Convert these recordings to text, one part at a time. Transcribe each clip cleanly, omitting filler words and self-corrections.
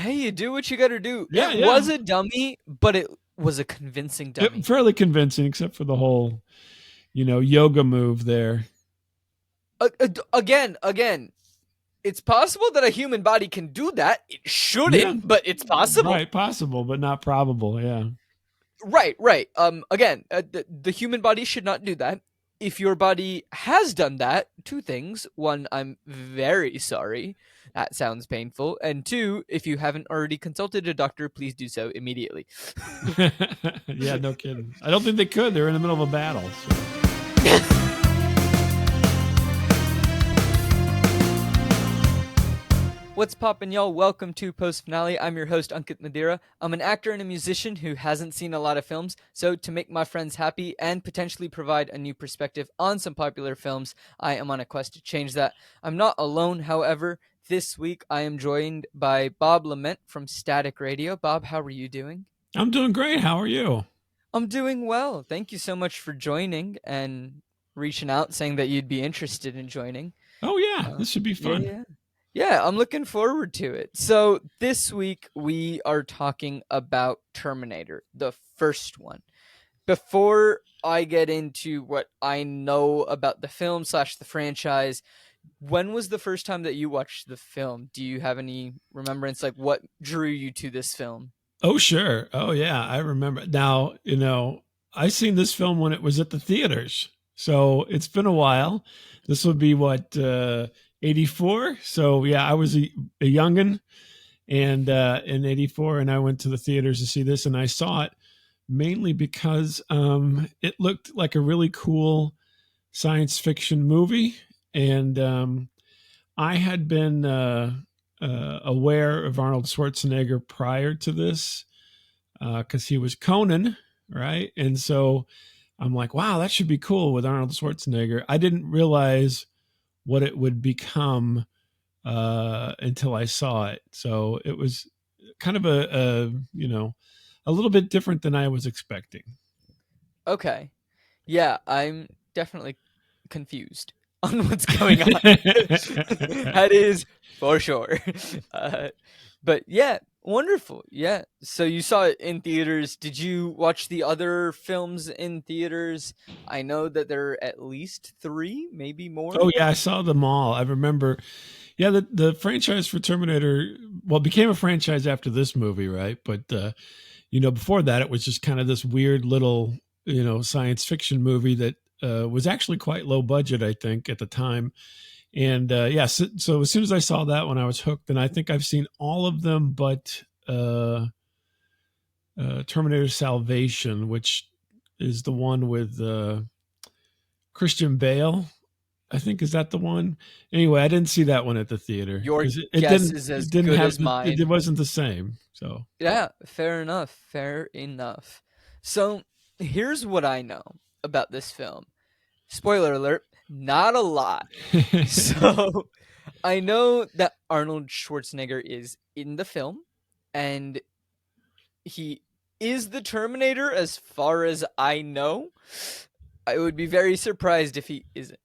Hey, you do what you got to do. Yeah, It yeah. was a dummy, but it was a convincing dummy. Fairly convincing, except for the whole, yoga move there. Again, it's possible that a human body can do that. It Yeah, shouldn't, but it's possible. right. Possible, but not probable. Yeah. Right. Again, the human body should not do that. If your body has done that, two things. One, I'm very sorry. That sounds painful. And two, if you haven't already consulted a doctor, please do so immediately. Yeah, no kidding. I don't think they could. They're in the middle of a battle. So. What's poppin', y'all? Welcome to Post Finale. I'm your host, Ankit Madhira. I'm an actor and a musician who hasn't seen a lot of films, so to make my friends happy and potentially provide a new perspective on some popular films, I am on a quest to change that. I'm not alone, however. This week, I am joined by Bob LeMent from Static Radio. Bob, how are you doing? I'm doing great. How are you? I'm doing well. Thank you so much for joining and reaching out, saying that you'd be interested in joining. Oh, yeah. This should be fun. Yeah, I'm looking forward to it. So this week we are talking about Terminator, the first one. Before I get into what I know about the film / the franchise, when was the first time that you watched the film? Do you have any remembrance? Like, what drew you to this film? Oh, sure. Oh, yeah. I remember. Now, I seen this film when it was at the theaters. So it's been a while. This would be what, 84? So yeah, I was a youngin' and in 84, and I went to the theaters to see this, and I saw it mainly because it looked like a really cool science fiction movie. And I had been aware of Arnold Schwarzenegger prior to this because he was Conan, right? And so I'm like, wow, that should be cool with Arnold Schwarzenegger. I didn't realize what it would become until I saw it. So it was kind of a little bit different than I was expecting. Okay. Yeah, I'm definitely confused on what's going on. That is for sure. But yeah, wonderful. Yeah. So you saw it in theaters. Did you watch the other films in theaters? I know that there are at least 3, maybe more. Oh yeah, I saw them all. I remember. Yeah, the franchise for Terminator, well, became a franchise after this movie, right? But before that, it was just kind of this weird little, science fiction movie that was actually quite low budget, I think, at the time. And so as soon as I saw that one, I was hooked. And I think I've seen all of them but Terminator Salvation, which is the one with Christian Bale. I think, is that the one? Anyway, I didn't see that one at the theater. Your it guess didn't, is as it didn't good have as mine. it wasn't the same. So Yeah, fair enough. So here's what I know about this film. Spoiler alert, not a lot. So I know that Arnold Schwarzenegger is in the film, and he is the Terminator as far as I know. I would be very surprised if he isn't.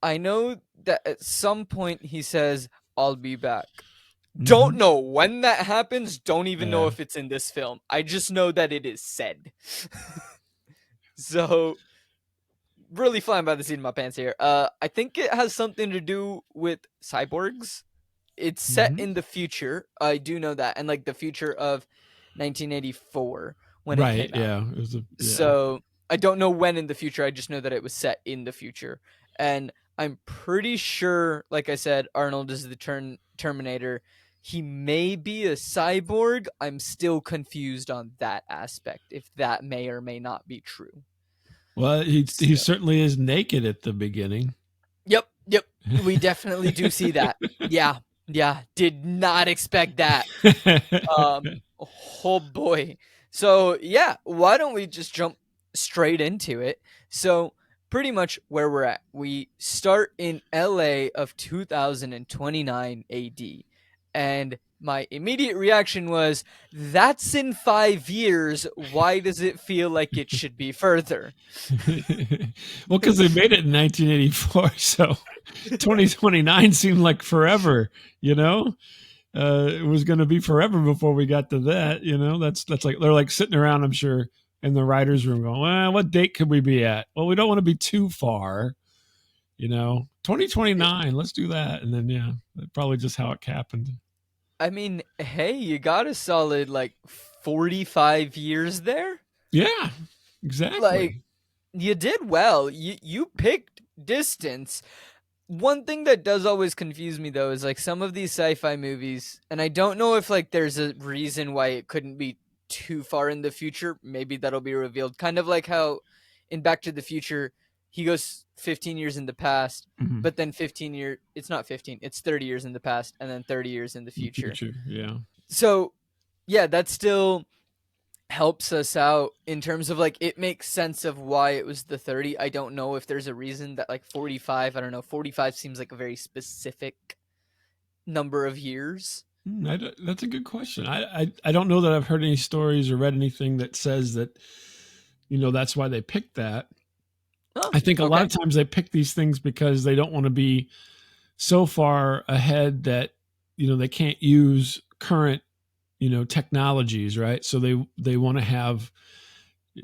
I know that at some point he says, "I'll be back." Don't know when that happens. Don't even know if it's in this film. I just know that it is said. So, really flying by the seat of my pants here. I think it has something to do with cyborgs. It's set in the future. I do know that, and like the future of 1984 when it came out. Yeah. So I don't know when in the future. I just know that it was set in the future, and I'm pretty sure, like I said, Arnold is the Terminator. He may be a cyborg. I'm still confused on that aspect, if that may or may not be true. Well, he certainly is naked at the beginning. Yep. We definitely do see that. Yeah. Did not expect that. Oh boy. So yeah, why don't we just jump straight into it? So pretty much where we're at. We start in LA of 2029 AD. And my immediate reaction was, that's in 5 years. Why does it feel like it should be further? Well, because they made it in 1984. So 2029 seemed like forever, it was going to be forever before we got to that. That's like they're like sitting around, I'm sure, in the writers' room going, well, what date could we be at? Well, we don't want to be too far, 2029. Let's do that, and then yeah, probably just how it happened. I mean, hey, you got a solid like 45 years there. Yeah, Like exactly. you did well. You picked distance. One thing that does always confuse me though is like some of these sci-fi movies, and I don't know if like there's a reason why it couldn't be too far in the future. Maybe that'll be revealed. Kind of like how in Back to the Future he goes 15 years in the past, Mhm. but then 15 year it's not 15, it's 30 years in the past and then 30 years in the In the future. future, yeah. So, yeah, that still helps us out in terms of like it makes sense of why it was the 30. I don't know if there's a reason that like 45, I don't know, 45 seems like a very specific number of years. That's a good question. I don't know that I've heard any stories or read anything that says that that's why they picked that. Oh, I think a lot okay. of times they pick these things because they don't want to be so far ahead that they can't use current technologies, right? So they want to have,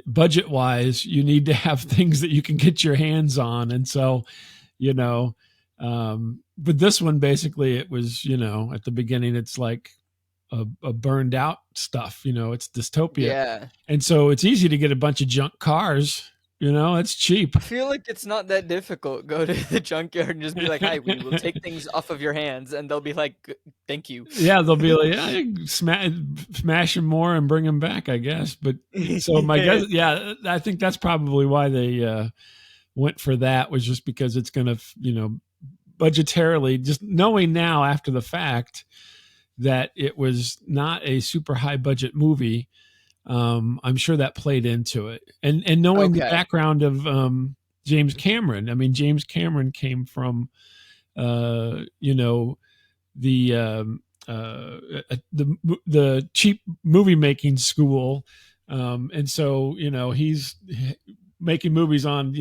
budget wise, you need to have things that you can get your hands on. And so you know but this one, basically, it was, at the beginning, it's like a burned out stuff, it's dystopia. Yeah. And so it's easy to get a bunch of junk cars, it's cheap. I feel like it's not that difficult. Go to the junkyard and just be like, "Hi, we will take things off of your hands," and they'll be like, "Thank you." Yeah, they'll be like, yeah, smash them more and bring them back, I guess. But so my guess, yeah, I think that's probably why they went for that, was just because it's going to, budgetarily, just knowing now after the fact that it was not a super high budget movie. I'm sure that played into it, and knowing the Okay. background of James Cameron. I mean, James Cameron came from, you know, the the cheap movie making school, and so he's making movies on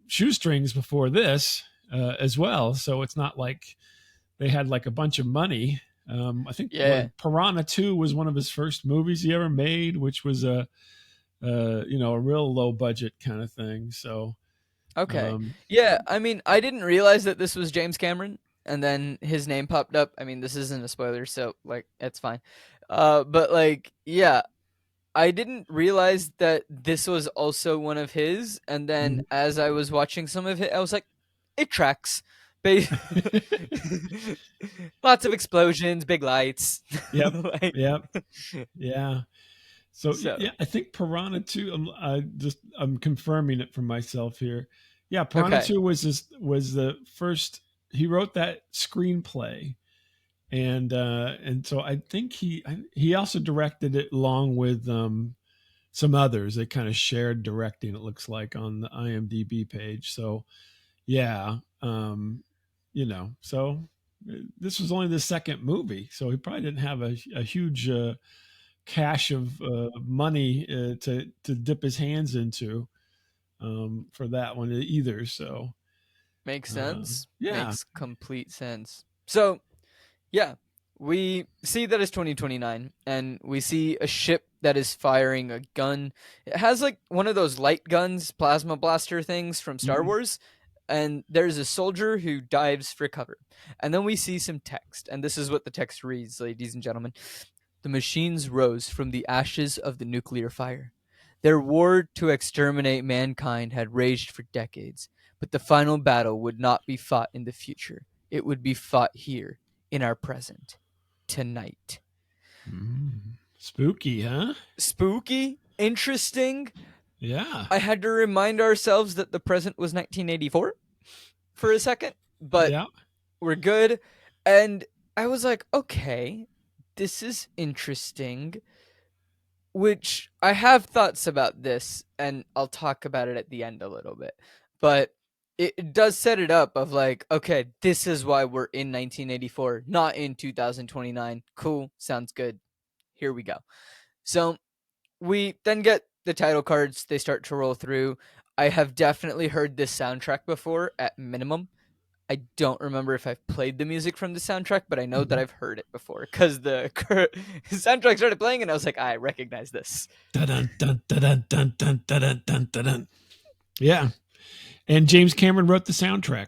shoestrings before this as well. So it's not like they had like a bunch of money. I think Yeah. Piranha 2 was one of his first movies he ever made, which was a real low budget kind of thing. So Okay. um, Yeah, I mean, I didn't realize that this was James Cameron, and then his name popped up. I mean, this isn't a spoiler, so like it's fine. But like, yeah, I didn't realize that this was also one of his. And then as I was watching some of it, I was like, it tracks. Ba- Lots of explosions, big lights. yep, Like, yep, yeah. So so yeah, I think Piranha 2. I'm confirming it for myself here. Yeah, Piranha okay, 2 was the first. He wrote that screenplay, and so I think he also directed it along with some others. They kind of shared directing, it looks like, on the IMDb page. So yeah, so this was only the second movie, so he probably didn't have a huge cache of money to dip his hands into for that one either. So makes sense. yeah. Makes complete sense. So yeah, we see that it's 2029, and we see a ship that is firing a gun. It has like one of those light guns, plasma blaster things from Star Mhm. Wars, and there's a soldier who dives for cover. And then we see some text, and this is what the text reads, ladies and gentlemen. The machines rose from the ashes of the nuclear fire. Their war to exterminate mankind had raged for decades, but the final battle would not be fought in the future. It would be fought here, in our present, tonight. Spooky, huh? Spooky, interesting. Yeah. I had to remind ourselves that the present was 1984 for a second, but Yeah. we're good. And I was like, okay, this is interesting. Which I have thoughts about this, and I'll talk about it at the end a little bit. But it does set it up of like, okay, this is why we're in 1984, not in 2029. Cool, sounds good. Here we go. So we then get the title cards, they start to roll through. I have definitely heard this soundtrack before at minimum. I don't remember if I've played the music from the soundtrack, but I know that I've heard it before because the soundtrack started playing, and I was like, I recognize this. Dun, dun, dun, dun, dun, dun, dun, dun, dun, dun. Yeah. And James Cameron wrote the soundtrack.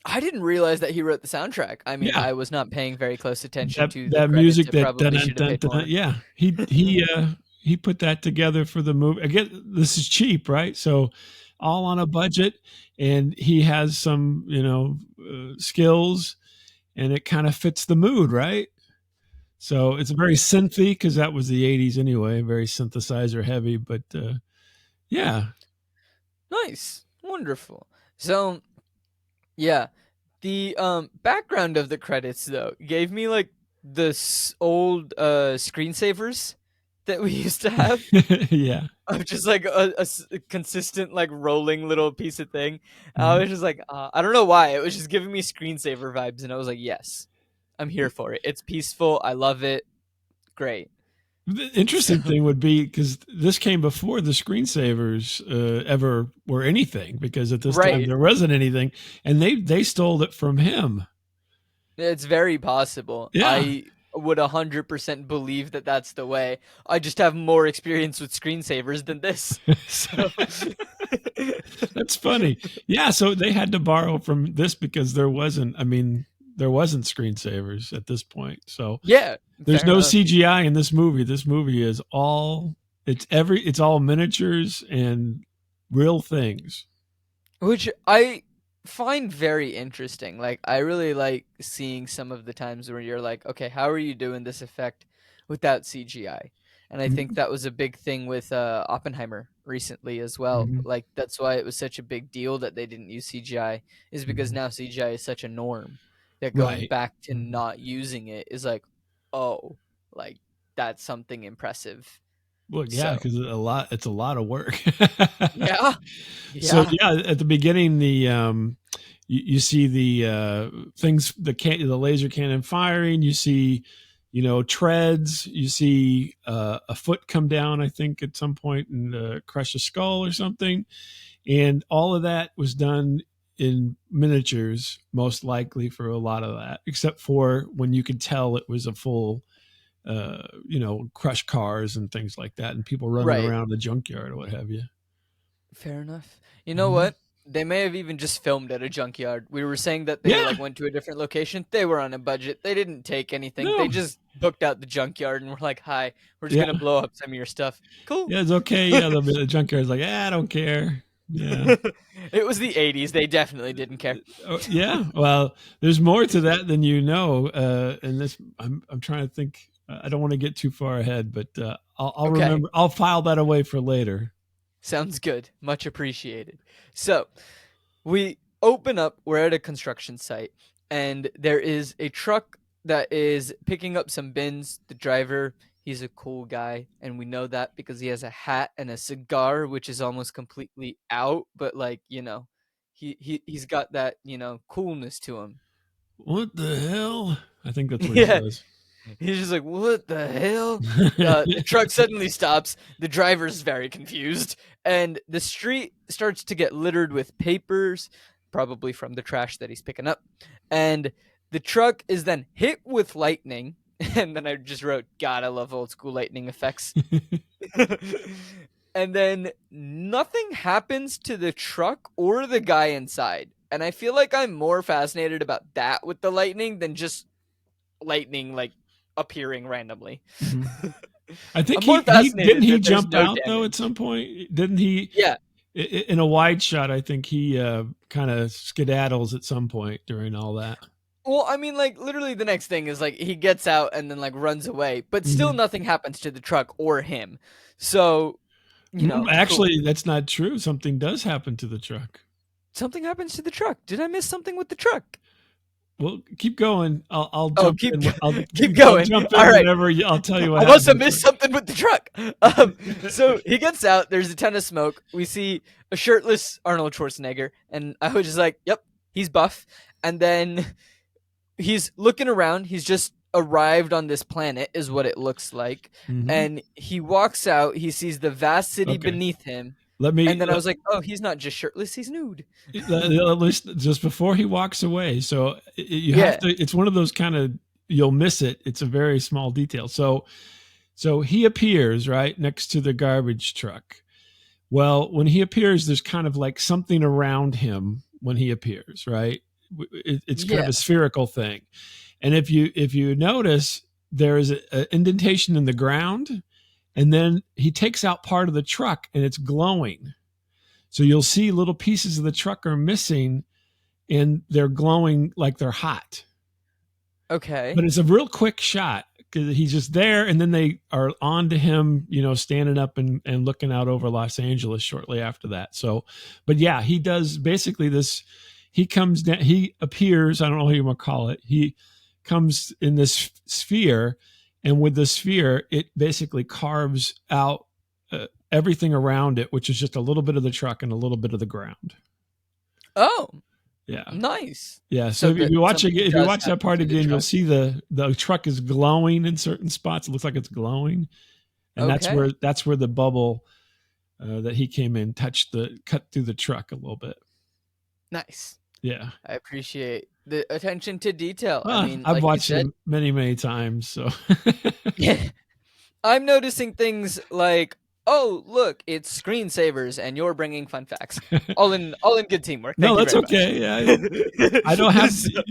I didn't realize that he wrote the soundtrack. I mean, Yeah. I was not paying very close attention That to the that credits. music I that dun, probably dun, should have dun, paid dun, more. yeah. He put that together for the movie. Again, this is cheap, right? So all on a budget, and he has some, skills, and it kind of fits the mood, right? So it's very synthy because that was the '80s anyway, very synthesizer heavy. But yeah. Nice, wonderful. So yeah, the background of the credits though gave me like this old screensavers that we used to have Yeah. of just like a consistent like rolling little piece of thing. I Mhm. was just like, I don't know why it was just giving me screensaver vibes, and I was like, yes, I'm here for it. It's peaceful. I love it. Great. The So interesting thing would be because this came before the screensavers ever were anything, because at this time right. there wasn't anything, and they stole it from him. It's very possible. Yeah. I would 100% believe that that's the way. I just have more experience with screensavers than this. So That's funny. Yeah, so they had to borrow from this because there wasn't screensavers at this point. So yeah, there's fair no enough. CGI in this movie. This movie is all it's all miniatures and real things. Which I find very interesting. Like, I really like seeing some of the times where you're like, okay, how are you doing this effect without CGI? And I think Mhm. that was a big thing with Oppenheimer recently as well. Mhm. Like, that's why it was such a big deal that they didn't use CGI, is because Mhm. now CGI is such a norm that going Right. back to Mhm. not using it is like, oh, like, that's something impressive. Well, yeah, So, because it's a lot of work. yeah, So yeah, yeah, at the beginning, you see the things, the laser cannon firing. You see, treads. You see a foot come down, I think, at some point, and crush a skull or something. And all of that was done in miniatures, most likely, for a lot of that, except for when you could tell it was a full, crush cars and things like that, and people running right. around the junkyard or what have you. Fair enough. You know Mhm. what? They may have even just filmed at a junkyard. We were saying that they Yeah. like went to a different location. They were on a budget. They didn't take anything. No. They just booked out the junkyard and were like, "Hi, we're just Yeah. gonna blow up some of your stuff." Cool. Yeah, it's okay. Yeah, the junkyard's like, I don't care. Yeah. It was the '80s. They definitely didn't care. Yeah. Well, there's more to that than you know. And this, I'm trying to think. I don't want to get too far ahead, but I'll Okay. remember. I'll file that away for later. Sounds good. Much appreciated. So, we open up, we're at a construction site, and there is a truck that is picking up some bins. The driver, he's a cool guy, and we know that because he has a hat and a cigar, which is almost completely out, but like, he's got that, coolness to him. What the hell? I think that's what he Yeah, says. he's just like, what the hell? The truck suddenly stops. The driver's very confused, and the street starts to get littered with papers, probably from the trash that he's picking up. And the truck is then hit with lightning. And then I just wrote, God, I love old school lightning effects. And then nothing happens to the truck or the guy inside. And I feel like I'm more fascinated about that with the lightning than just lightning like appearing randomly. Mhm. I think I'm more he didn't fascinated he that there's jump no out though at damage. some point. Didn't he? Yeah. In a wide shot, I think he kind of skedaddles at some point during all that. Well, I mean, like literally the next thing is like he gets out and then like runs away, but still Mhm. nothing happens to the truck or him. So, cool. Actually, that's not true. Something does happen to the truck. Something happens to the truck. Did I miss something with the truck? Well, keep going. I'll Oh, jump in. keep I'll going. jump All in right. whenever I'll tell you what I happened must to have the missed truck. something with the truck. So he gets out. There's a ton of smoke. We see a shirtless Arnold Schwarzenegger, and I was just like, "Yep, he's buff." And then he's looking around. He's just arrived on this planet, is what it looks like. Hmm. And he walks out. He sees the vast city Okay. beneath him. let me And then I was like, oh, he's not just shirtless, he's nude. just before he walks away. So you have Yeah. to. It's one of those kind of, you'll miss it. It's a very small detail. So he appears right next to the garbage truck. Well, when he appears, there's kind of like something around him when he appears, right? It's kind of Yeah. a spherical thing. And if you notice, there is an indentation in the ground, and then he takes out part of the truck and it's glowing. So you'll see little pieces of the truck are missing, and they're glowing like they're hot. Okay. But it's a real quick shot because he's just there, and then they are on to him, standing up and looking out over Los Angeles shortly after that. So, but yeah, he does basically this. He comes down, he appears, I don't know how you want to call it. He comes in this sphere, and with the sphere, it basically carves out everything around it, which is just a little bit of the truck and a little bit of the ground. Oh, Yeah. nice. Yeah. So So if that you watch it, something if you does watch that happen part to the again, you'll truck. see the truck is glowing in certain spots. It looks like it's glowing, and Okay. that's where the bubble that he came in cut through the truck a little bit. Nice. Yeah. I appreciate the attention to detail. I Well, mean, I've like you watched said, it many times, so I'm noticing things like, oh, look, it's screensavers, and you're bringing fun facts. All in good teamwork. no, Thank you that's very much. okay. Yeah, I don't have. So,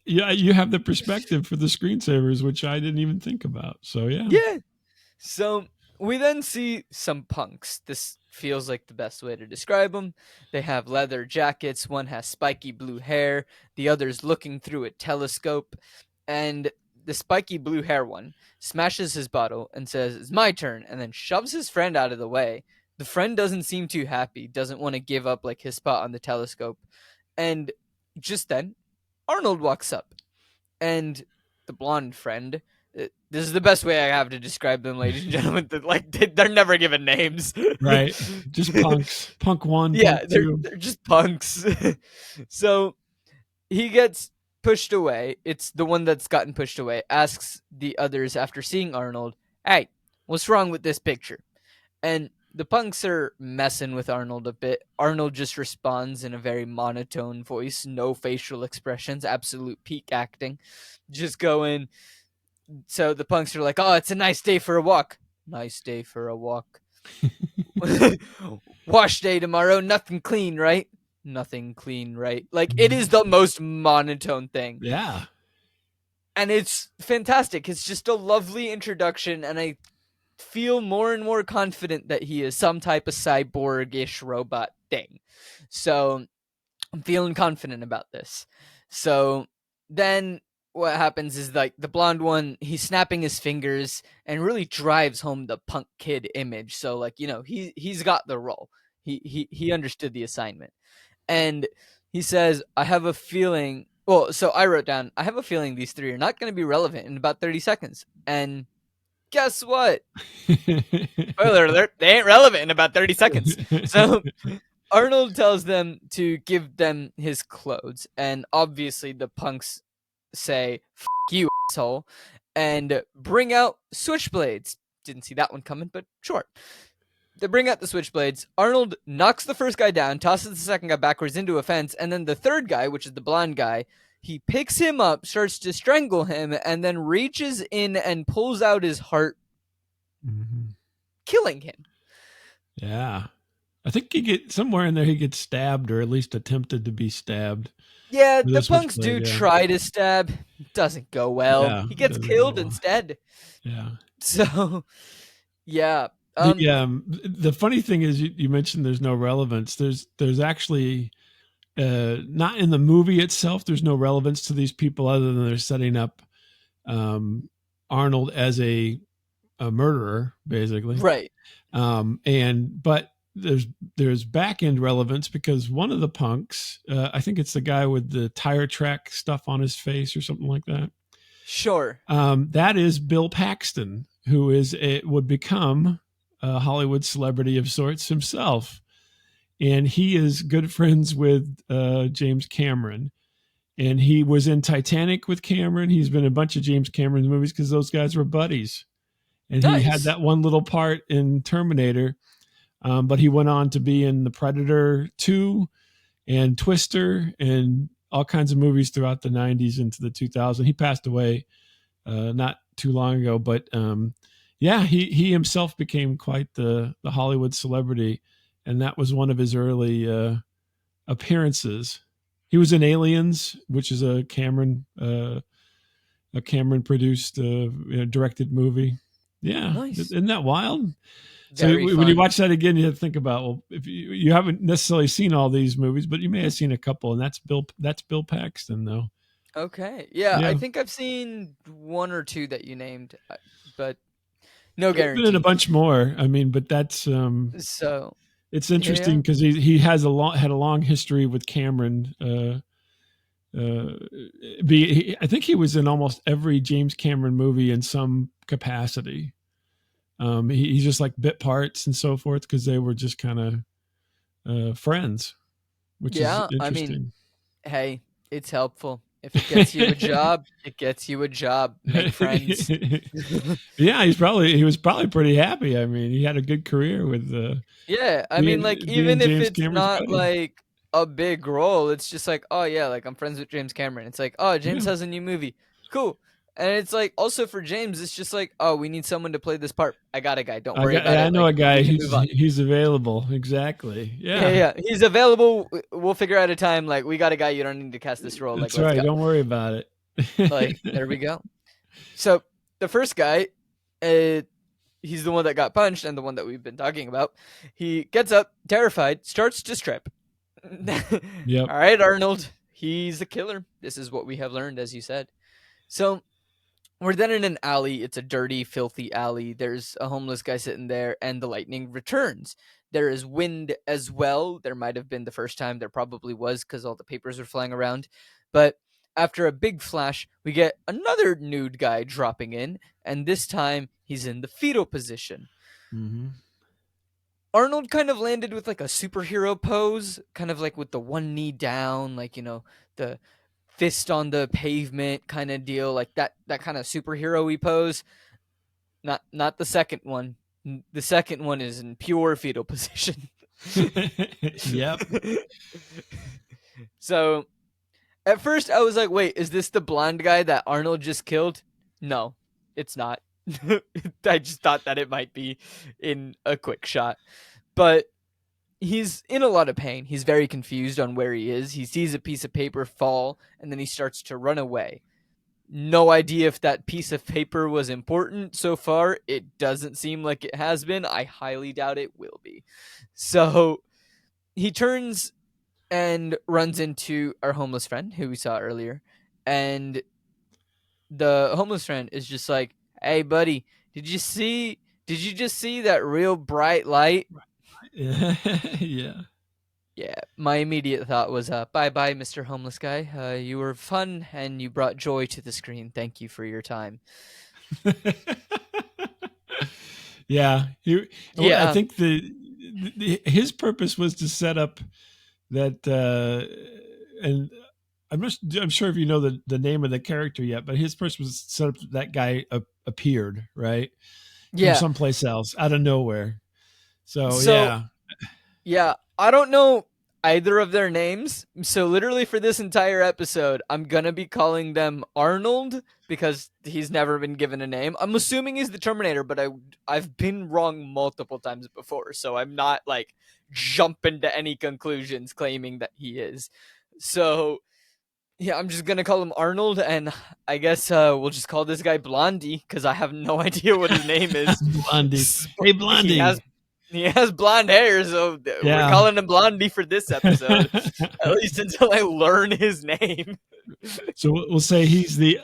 Yeah, you have the perspective for the screensavers, which I didn't even think about. So yeah. yeah. So we then see some punks. This feels like the best way to describe them. They have leather jackets. One has spiky blue hair. The other's looking through a telescope. And the spiky blue hair one smashes his bottle and says, "It's my turn," and then shoves his friend out of the way. The friend doesn't seem too happy, doesn't want to give up like his spot on the telescope. And just then, Arnold walks up, and the blonde friend. This is the best way I have to describe them, ladies and gentlemen. Like they're never given names, Right. Just punks. Punk one, punk yeah, they're two. they're just punks. So he gets pushed away. It's the one that's gotten pushed away. Asks the others after seeing Arnold, "Hey, what's wrong with this picture?" And the punks are messing with Arnold a bit. Arnold just responds in a very monotone voice, no facial expressions, absolute peak acting. Just going. So the punks are like, "Oh, it's a nice day for a walk." Nice day for a walk. Wash day tomorrow. Nothing clean, right? Nothing clean, right? Like, it is the most monotone thing. Yeah. And it's fantastic. It's just a lovely introduction, and I feel more and more confident that he is some type of cyborg-ish robot thing. So I'm feeling confident about this. So then what happens is, like, the blonde one, he's snapping his fingers and really drives home the punk kid image. So, like, he's got the role. He understood the assignment. And he says, "I have a feeling." Well, so I wrote down, "I have a feeling these three are not going to be relevant in about 30 seconds." And guess what? Spoiler alert, they ain't relevant in about 30 seconds. So Arnold tells them to give them his clothes. And obviously the punks say, "F you, asshole," and bring out switchblades. Didn't see that one coming, but sure. They bring out the switchblades. Arnold knocks the first guy down, tosses the second guy backwards into a fence, and then the third guy, which is the blonde guy, he picks him up, starts to strangle him, and then reaches in and pulls out his heart, killing him. Yeah. I think somewhere in there he gets stabbed, or at least attempted to be stabbed. Yeah, with the a punks switchblade, do yeah. try to stab. Doesn't go well. Yeah, He it gets doesn't go killed well. instead. Yeah. So, yeah. The funny thing is, you mentioned there's no relevance. There's actually not in the movie itself. There's no relevance to these people other than they're setting up Arnold as a murderer, basically. Right. But there's back end relevance because one of the punks, I think it's the guy with the tire track stuff on his face or something like that. Sure. That is Bill Paxton, who would become a Hollywood celebrity of sorts himself. And he is good friends with James Cameron. And he was in Titanic with Cameron. He's been in a bunch of James Cameron movies because those guys were buddies. And he had Nice. that one little part in Terminator But he went on to be in The Predator 2 and Twister and all kinds of movies throughout the 90s into the 2000s. He passed away not too long ago, but yeah, he himself became quite the Hollywood celebrity, and that was one of his early appearances. He was in Aliens, which is a Cameron produced, directed movie. Yeah, Nice. isn't that wild? So Very when you fun. watch that again, you have to think about, well, if you haven't necessarily seen all these movies, but you may have seen a couple, and that's Bill Paxton, though. Okay. Yeah, I Yeah, think I've seen one or two that you named, but no he's been in a guarantee. bunch more. I mean, but that's So, it's yeah. interesting because he has had a long history with Cameron. I think he was in almost every James Cameron movie in some capacity. He's just like bit parts and so forth because they were just kind of friends, which is Yeah, I mean, interesting. hey, it's helpful. If it gets you a job, it gets you a job. Make friends. Yeah, he was probably pretty happy. I mean, he had a good career with Yeah, I mean, like, being even if James it's Cameron's not, buddy. like, a big role, it's just like, "Oh, yeah, like, I'm friends with James Cameron." It's like, "Oh, James Yeah, has a new movie. Cool." And it's like, also for James, it's just like, "Oh, we need someone to play this part. I got a guy. Don't worry about I it. know Like, a we guy. can move on." He's available. Exactly. Yeah, Yeah, yeah. He's available. We'll figure out a time. Like, we got a guy. You don't need to cast this role. Like, that's let's right. go. Don't worry about Like, it. there we go. So the first guy, uh, he's the one that got punched and the one that we've been talking about. He gets up, terrified, starts to strip. Yep. All right, Arnold. He's a killer. This is what we have learned, as you said. So we're then in an alley. It's a dirty, filthy alley. There's a homeless guy sitting there, and the lightning returns. There is wind as well. There might have been the first time. There probably was because all the papers were flying around. But after a big flash, we get another nude guy dropping in, and this time he's in the fetal position. Hmm. Arnold kind of landed with like a superhero pose, kind of like with the one knee down, like, the fist on the pavement kind of deal, like that kind of superhero-y pose. Not the second one. The second one is in pure fetal position. Yep. So at first I was like, wait, is this the blonde guy that Arnold just killed? No, it's not. I just thought that it might be in a quick shot. But he's in a lot of pain. He's very confused on where he is. He sees a piece of paper fall and then he starts to run away. No idea if that piece of paper was important so far. It doesn't seem like it has been. I highly doubt it will be. So he turns and runs into our homeless friend who we saw earlier. And the homeless friend is just like, "Hey, buddy, did you just see that real bright light?" Yeah. Yeah, my immediate thought was, "Bye bye, Mr. Homeless Guy. You were fun and you brought joy to the screen. Thank you for your time." Yeah. I Yeah, think his purpose was to set up that, and I'm sure if you know the name of the character yet, but his purpose was to set up that guy appeared, right? From yeah. someplace else out of nowhere. So, So, yeah. yeah, I don't know either of their names. So, literally, for this entire episode, I'm gonna be calling them Arnold because he's never been given a name. I'm assuming he's the Terminator, but I've been wrong multiple times before, so I'm not like jumping to any conclusions claiming that he is. So, yeah, I'm just gonna call him Arnold, and I guess we'll just call this guy Blondie because I have no idea what his name is. Blondie. Hey, He has Blondie. he has blonde hair, so we're Yeah. calling him Blondie for this episode, at least until I learn his name. So we'll say he's the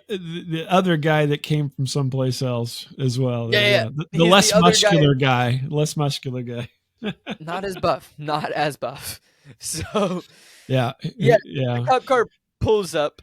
other guy that came from someplace else as well. Yeah, yeah, Yeah, the he's the less other guy, less muscular guy. not as buff, not as buff. So Yeah, yeah, the yeah. cop car pulls up,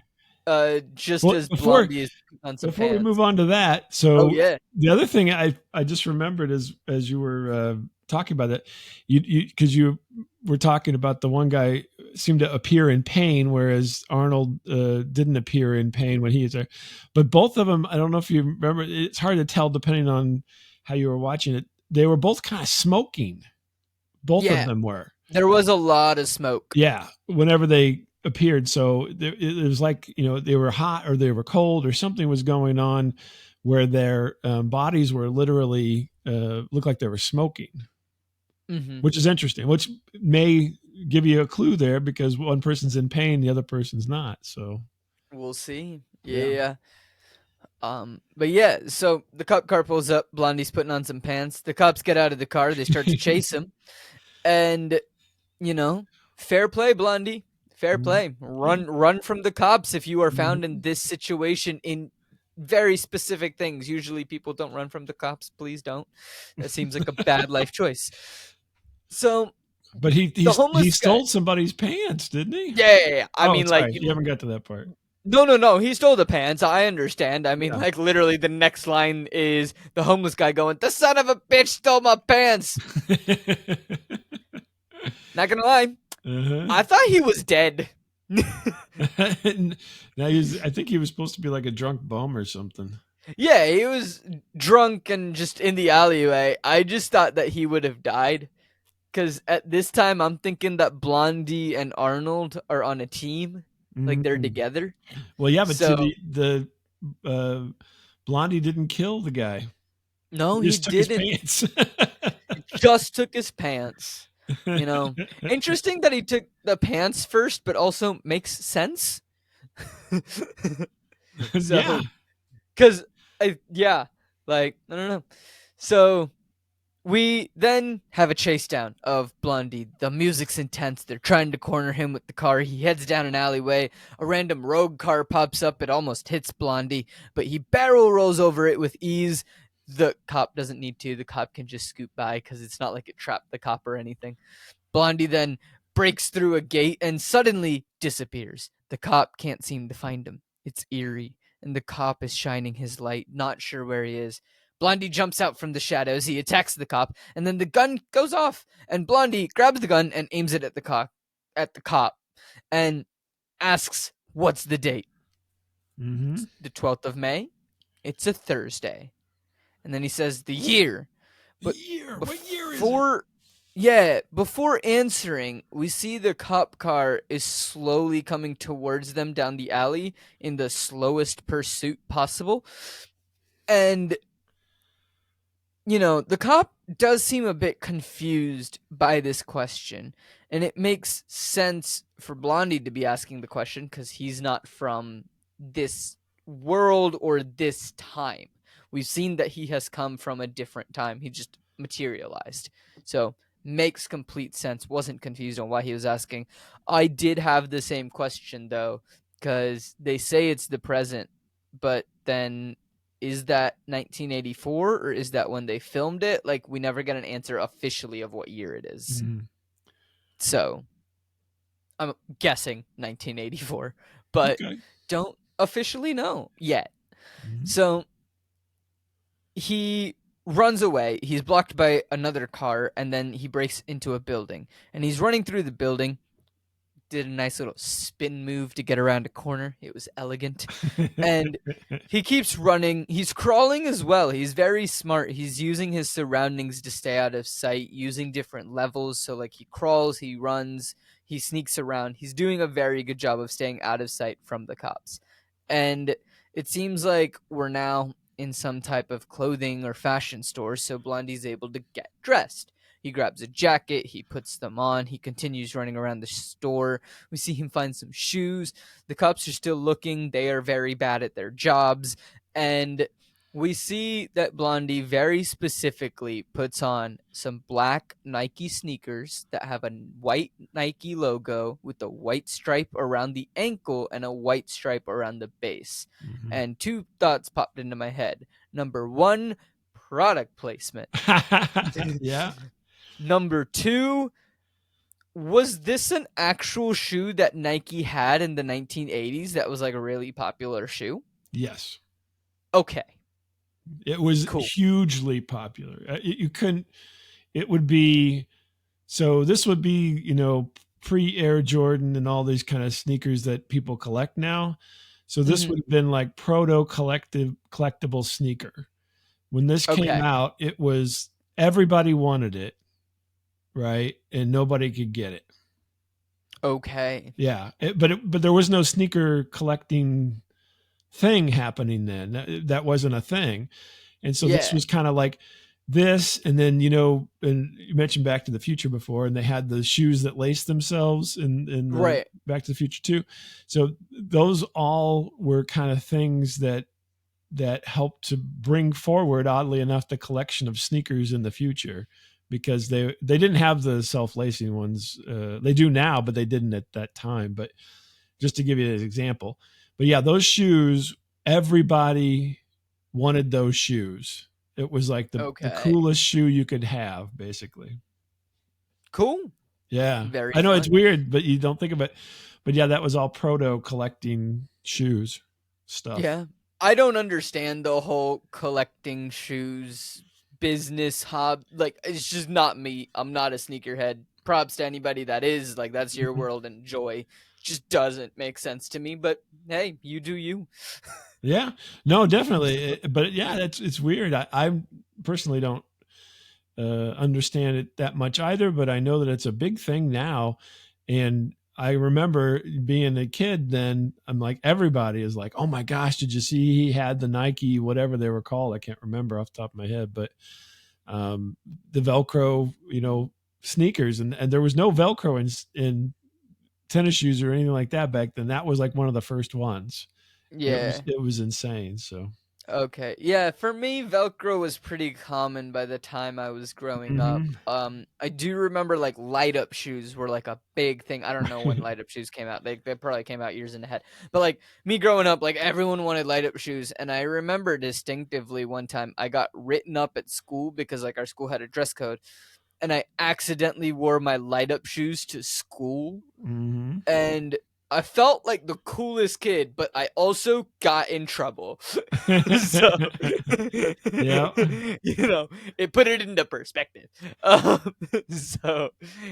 just Well, as Blondie is putting on some before we move pants. on to that, Oh so yeah, the other thing I just remembered as you were talking about it, because you were talking about the one guy seemed to appear in pain, whereas Arnold didn't appear in pain when he was there. But both of them, I don't know if you remember. It's hard to tell depending on how you were watching it. They were both kind of smoking. Both of Yeah, them were. there was a lot of smoke. Yeah, whenever they appeared. So it was like, they were hot or they were cold or something was going on where their bodies were literally looked like they were smoking, Hmm. which is interesting, which may give you a clue there because one person's in pain, the other person's not. So, We'll see. Yeah, yeah. yeah. But yeah, so the cop car pulls up. Blondie's putting on some pants. The cops get out of the car. They start to chase him, and you know, fair play, Blondie. Fair Mhm. play. Yeah. Run from the cops if you are found in Mhm. this situation in very specific things. Usually, people don't run from the cops. Please don't. That seems like a bad life choice. So But he the he homeless guy. stole somebody's pants, didn't he? Yeah, yeah, yeah. I Oh, mean, like, sorry, you haven't got to that part. no, no, no. He stole the pants. I understand. I mean, Yeah. like, literally, the next line is the homeless guy going, "The son of a bitch stole my pants." Not gonna lie, Uh-huh. I thought he was dead. Now I think he was supposed to be like a drunk bum or something. Yeah, he was drunk and just in the alleyway. I just thought that he would have died. Because at this time, I'm thinking that Blondie and Arnold are on a team. Like, they're Mm. together. Well, yeah, but to So, the uh, Blondie didn't kill the guy. no, He he just took his didn't. pants. He just took his pants. You know, interesting that he took the pants first, but also makes sense. Yeah. So, because, yeah, like, I don't know. So, we then have a chase down of Blondie. The music's intense. They're trying to corner him with the car. He heads down an alleyway. A random rogue car pops up. It almost hits Blondie, but he barrel rolls over it with ease. The cop doesn't need to. The cop can just scoot by because it's not like it trapped the cop or anything. Blondie then breaks through a gate and suddenly disappears. The cop can't seem to find him. It's eerie, and the cop is shining his light, not sure where he is. Blondie jumps out from the shadows. He attacks the cop, and then the gun goes off. And Blondie grabs the gun and aims it at the cop, and asks, "What's the date?" Hmm. It's the 12th of May. It's a Thursday. And then he says the year. The But year. What year is it? before yeah, before answering, we see the cop car is slowly coming towards them down the alley in the slowest pursuit possible. And the cop does seem a bit confused by this question. And it makes sense for Blondie to be asking the question because he's not from this world or this time. We've seen that he has come from a different time. He just materialized. So makes complete sense. Wasn't confused on why he was asking. I did have the same question though, because they say it's the present, but then is that 1984 or is that when they filmed it? Like, we never get an answer officially of what year it is. Mhm. So I'm guessing 1984, but Okay. don't officially know yet. Mhm. So he runs away. He's blocked by another car, and then he breaks into a building. And he's running through the building. Did a nice little spin move to get around a corner. It was elegant. And he keeps running. He's crawling as well. He's very smart. He's using his surroundings to stay out of sight, using different levels. So, like, he crawls, he runs, he sneaks around. He's doing a very good job of staying out of sight from the cops. And it seems like we're now in some type of clothing or fashion store. So, Blondie's able to get dressed. He grabs a jacket, he puts them on, he continues running around the store. We see him find some shoes. The cops are still looking. They are very bad at their jobs. And we see that Blondie very specifically puts on some black Nike sneakers that have a white Nike logo with a white stripe around the ankle and a white stripe around the base. Mhm. And two thoughts popped into my head. Number one, product placement. Yeah. Number two, was this an actual shoe that Nike had in the 1980s that was like a really popular shoe? Yes. Okay, It was cool. hugely popular. You couldn't. It would be. So this would be, pre Air Jordan and all these kind of sneakers that people collect now. So this Hmm. would have been like proto collectible sneaker. When this came Okay. out, it was everybody wanted it, right? And nobody could get it. Okay. Yeah, but there was no sneaker collecting thing happening then. That wasn't a thing. And so this Yeah. was kind of like this, and then and you mentioned Back to the Future before, and they had the shoes that lace themselves in the Right. Back to the Future too. So those all were kind of things that helped to bring forward, oddly enough, the collection of sneakers in the future, because they didn't have the self lacing ones. They do now, but they didn't at that time. But just to give you an example, but yeah, those shoes, everybody wanted those shoes. It was like the Okay. coolest shoe you could have, basically. Cool. Yeah. Very I know it's fun. weird, but you don't think of it. But yeah, that was all proto collecting shoes stuff. Yeah. I don't understand the whole collecting shoes business like it's just not me. I'm not a sneakerhead. Props to anybody that is. Like that's your Mhm. world and joy. Just doesn't make sense to me, but hey, you do you. Yeah. No, definitely. But yeah, it's weird. I personally don't understand it that much either, but I know that it's a big thing now. And I remember being a kid then, I'm like, everybody is like, oh my gosh, did you see he had the Nike, whatever they were called? I can't remember off the top of my head, but um, the Velcro, sneakers. And there was no Velcro in tennis shoes or anything like that back then. That was like one of the first ones. It was, Yeah. it was insane. So, Okay. Yeah, for me Velcro was pretty common by the time I was growing up. mhm. I do remember like light up shoes were like a big thing. I don't know when light up shoes came out. They probably came out years in ahead. But like me growing up, like everyone wanted light up shoes, and I remember distinctively one time I got written up at school because like our school had a dress code, and I accidentally wore my light up shoes to school, Mhm. and I felt like the coolest kid, but I also got in trouble. So, Yeah. it put it into perspective. So,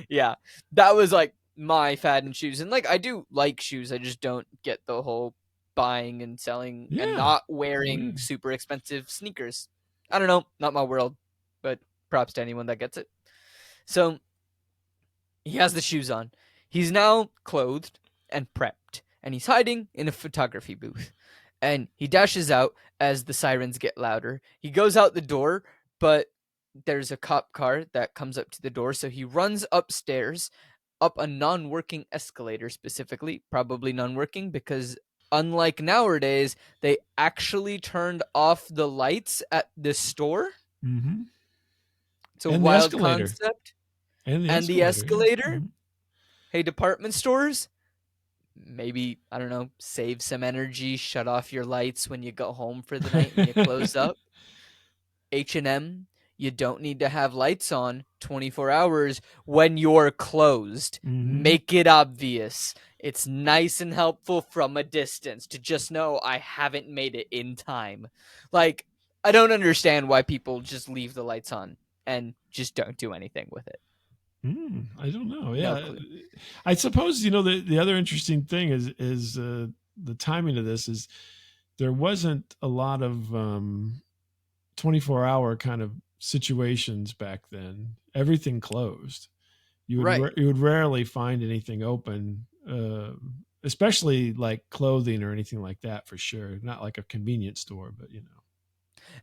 yeah, that was like my fad in shoes. And like, I do like shoes, I just don't get the whole buying and selling and Yeah. not It's wearing weird. super expensive sneakers. I don't know, not my world, but props to anyone that gets it. So, he has the shoes on. He's now clothed and prepped, and he's hiding in a photography booth. And he dashes out as the sirens get louder. He goes out the door, but there's a cop car that comes up to the door, so he runs upstairs, up a non working escalator specifically, probably non working because unlike nowadays, they actually turned off the lights at the store. Mhm. It's a And the wild escalator. concept. And the And the escalator, yeah. escalator, Mhm. hey, department stores, maybe I don't know, save some energy, shut off your lights when you go home for the night and you close up. H&M, you don't need to have lights on 24 hours when you're closed. Mhm. Make it obvious. It's nice and helpful from a distance to just know I haven't made it in time. Like, I don't understand why people just leave the lights on and just don't do anything with it. I don't know. No Yeah. clue. I suppose, the other interesting thing is the timing of this is there wasn't a lot of 24-hour kind of situations back then. Everything closed. Right. You would rarely find anything open, especially like clothing or anything like that, for sure. Not like a convenience store, but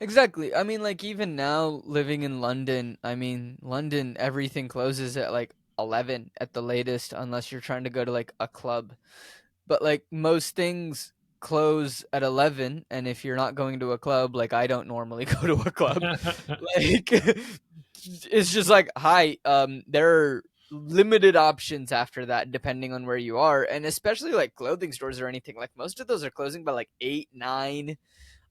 Exactly. I mean, like, even now, living in London, I mean, London, everything closes at like 11 at the latest, unless you're trying to go to like a club. But like, most things close at 11. And if you're not going to a club, like, I don't normally go to a club, like, it's just like, hi, there are limited options after that, depending on where you are. And especially like clothing stores or anything, like, most of those are closing by like 8, 9.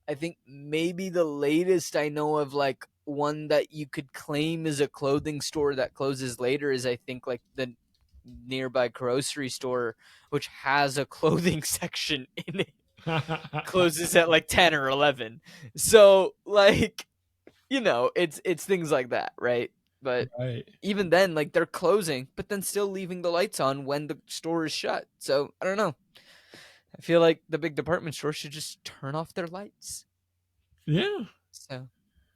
I think maybe the latest I know of, like one that you could claim is a clothing store that closes later, is I think like the nearby grocery store, which has a clothing section in it, closes at like 10 or 11. So like, it's things like that, right? But right. even then, like, they're closing, but then still leaving the lights on when the store is shut. So I don't know. I feel like the big department store should just turn off their lights. Yeah. So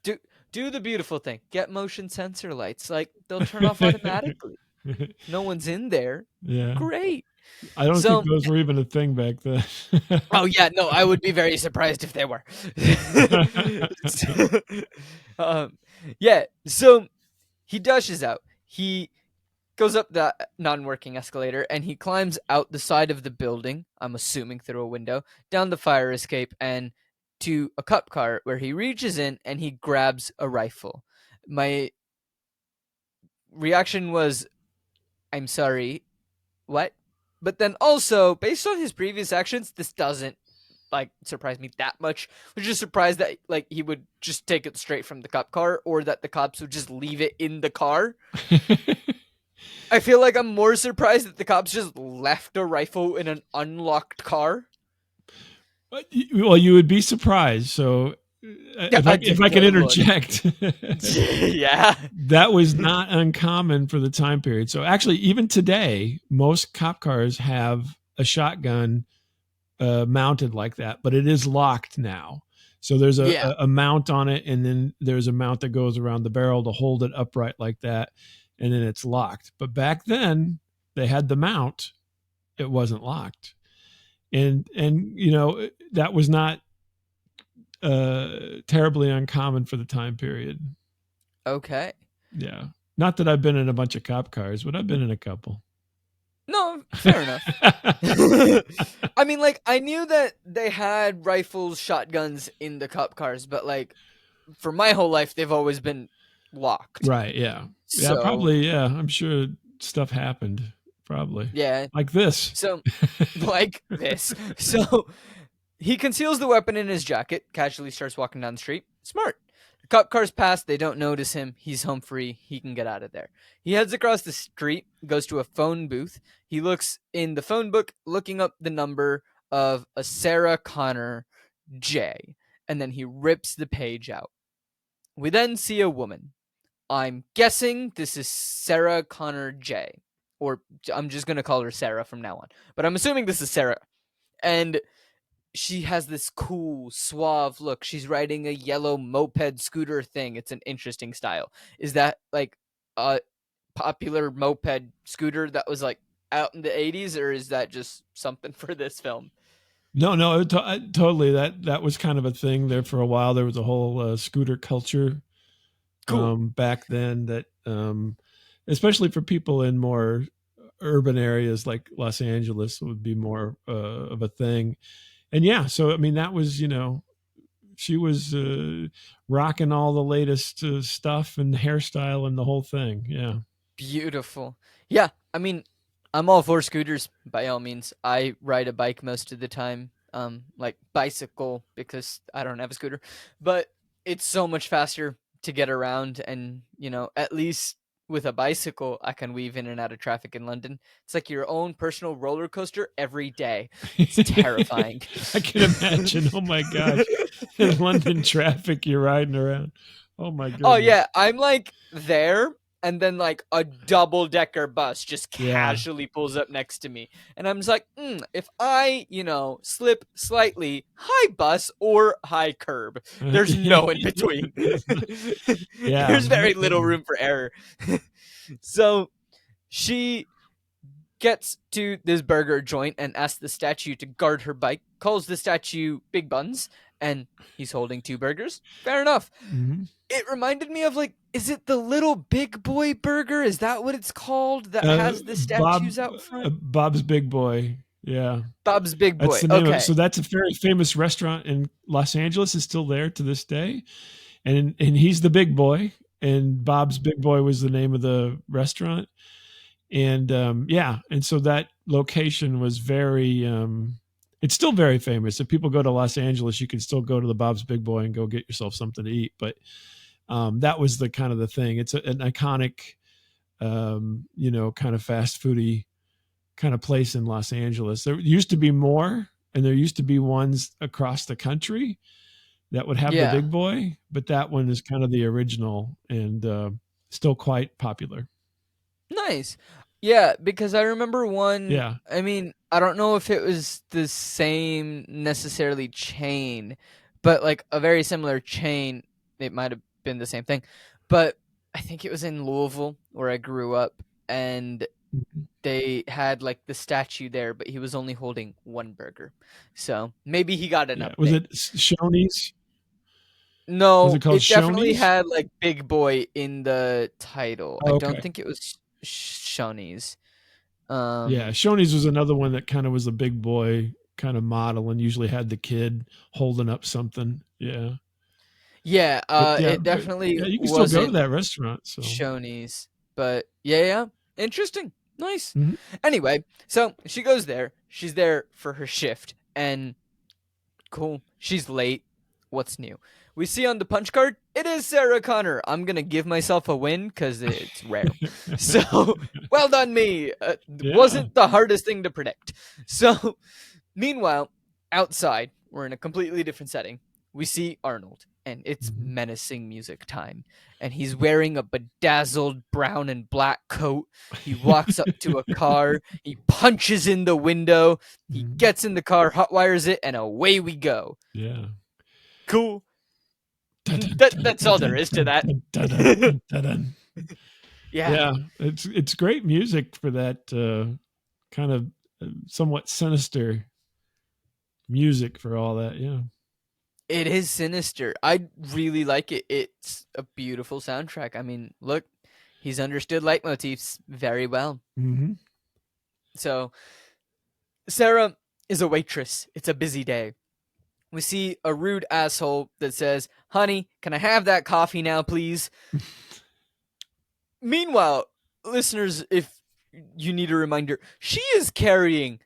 do do the beautiful thing. Get motion sensor lights. Like they'll turn off automatically. If no one's in there, Yeah. great. I don't think So, those were even a thing back then. oh yeah, no, I would be very surprised if they were. um, yeah. So he dashes out. He goes up the non-working escalator and he climbs out the side of the building, I'm assuming through a window, down the fire escape and to a cop car where he reaches in and he grabs a rifle. My reaction was, I'm sorry, what? But then also, based on his previous actions, this doesn't like surprise me that much. I was just surprised that like he would just take it straight from the cop car or that the cops would just leave it in the car. I feel like I'm more surprised that the cops just left a rifle in an unlocked car. Well, you would be surprised. So, Yeah, if I can good lord. interject, Yeah. that was not uncommon for the time period. So, actually, even today, most cop cars have a shotgun mounted like that, but it is locked now. So there's Yeah. a mount on it, and then there's a mount that goes around the barrel to hold it upright like that, and then it's locked. But back then, they had the mount; it wasn't locked, and that was not terribly uncommon for the time period. Okay. Yeah, not that I've been in a bunch of cop cars, but I've been in a couple. No, fair enough. I mean, like, I knew that they had rifles, shotguns in the cop cars, but like, for my whole life, they've always been locked. Right, yeah. Yeah, So, probably, yeah. I'm sure stuff happened. Probably. yeah. Like this. So, like this. So, he conceals the weapon in his jacket, casually starts walking down the street. Smart. The cop cars pass, they don't notice him. He's home free. He can get out of there. He heads across the street, goes to a phone booth. He looks in the phone book, looking up the number of a Sarah Connor J, and then he rips the page out. We then see a woman. I'm guessing this is Sarah Connor J, or I'm just going to call her Sarah from now on, but I'm assuming this is Sarah. And she has this cool, suave look. She's riding a yellow moped scooter thing. It's an interesting style. Is that like a popular moped scooter that was like out in the 80s, or is that just something for this film? No, totally. That was kind of a thing there for a while. There was a whole scooter culture Cool. back then that, especially for people in more urban areas like Los Angeles, would be more of a thing. And yeah, so I mean, that was, she was rocking all the latest stuff and hairstyle and the whole thing. Yeah. Beautiful. Yeah, I mean, I'm all for scooters by all means. I ride a bike most of the time, like bicycle because I don't have a scooter, but it's so much faster to get around, and at least with a bicycle, I can weave in and out of traffic in London. It's like your own personal roller coaster every day. It's terrifying. I can imagine. Oh my gosh. In London traffic, you're riding around. Oh my Oh goodness. yeah, I'm like there, and then like a double decker bus just Yeah. casually pulls up next to me, and I'm just like, if I slip slightly, hi bus or hi curb. There's no in between. Yeah. There's very little room for error. So she gets to this burger joint and asks the statue to guard her bike. Calls the statue Big Buns, and he's holding two burgers. Fair enough. Mm-hmm. It reminded me of like, is it the Little Big Boy Burger? Is that what it's called? That has the statues out front. Bob's Big Boy. Yeah. Bob's Big That's Boy. the name of it. Okay. So that's a very famous restaurant in Los Angeles. It's still there to this day. And he's the big boy. And Bob's Big Boy was the name of the restaurant. And yeah, and so that location was very it's still very famous. If people go to Los Angeles, you can still go to the Bob's Big Boy and go get yourself something to eat. But that was the kind of the thing. It's an iconic, kind of fast foody kind of place in Los Angeles. There used to be more, and there used to be ones across the country that would have the Yeah. Big Boy, but that one is kind of the original and still quite popular. Nice. Yeah, because I remember one. Yeah. I mean, I don't know if it was the same necessarily chain, but like a very similar chain. It might have been the same thing. But I think it was in Louisville where I grew up, and Mhm. they had like the statue there, but he was only holding one burger. So maybe he got an Yeah. Was update. it Shoney's? Was it No, called it definitely Shoney's? had like Big Boy in the title. I don't Okay. think it was Shoney's. Yeah, Um, Shoney's was another one that kind of was a big boy kind of model and usually had the kid holding up something. Yeah. yeah, But yeah, it definitely yeah, you can still go to wasn't that restaurant. So, Shoney's, but yeah, yeah, interesting, nice. mhm. Anyway, so she goes there. She's there for her shift, and cool. She's late. What's new? We see on the punch card, it is Sarah Connor. I'm gonna give myself a win because it's rare. So well done, me. Yeah. Wasn't the hardest thing to predict. So meanwhile, outside, we're in a completely different setting. We see Arnold, and it's Mhm. menacing music time. And he's wearing a bedazzled brown and black coat. He walks up to a car. He punches in the window. He Mhm. gets in the car, hot wires it, and away we go. Yeah. Cool. Dun, dun, dun, That's dun, all there dun, is to dun, that. dun, dun, dun, dun, dun, dun. Yeah, Yeah, it's great music for that kind of somewhat sinister music for all that. Yeah. it is sinister. I really like it. It's a beautiful soundtrack. I mean, look, he's understood leitmotifs very well. Hmm. So Sarah is a waitress. It's a busy day. We see a rude asshole that says, "Honey, can I have that coffee now, please?" Meanwhile, listeners, if you need a reminder, she is carrying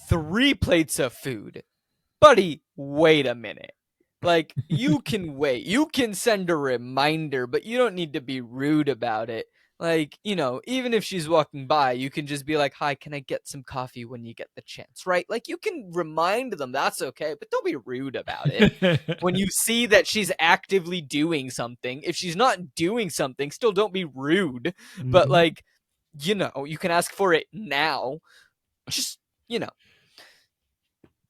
3 plates of food. Buddy, wait a minute. Like, you can wait. You can send a reminder, but you don't need to be rude about it. Like, even if she's walking by, you can just be like, "Hi, can I get some coffee when you get the chance?" Right? Like, you can remind them that's okay, but don't be rude about it. When you see that she's actively doing something, if she's not doing something, still don't be rude. But, Hmm. like, you can ask for it now. Just, you know,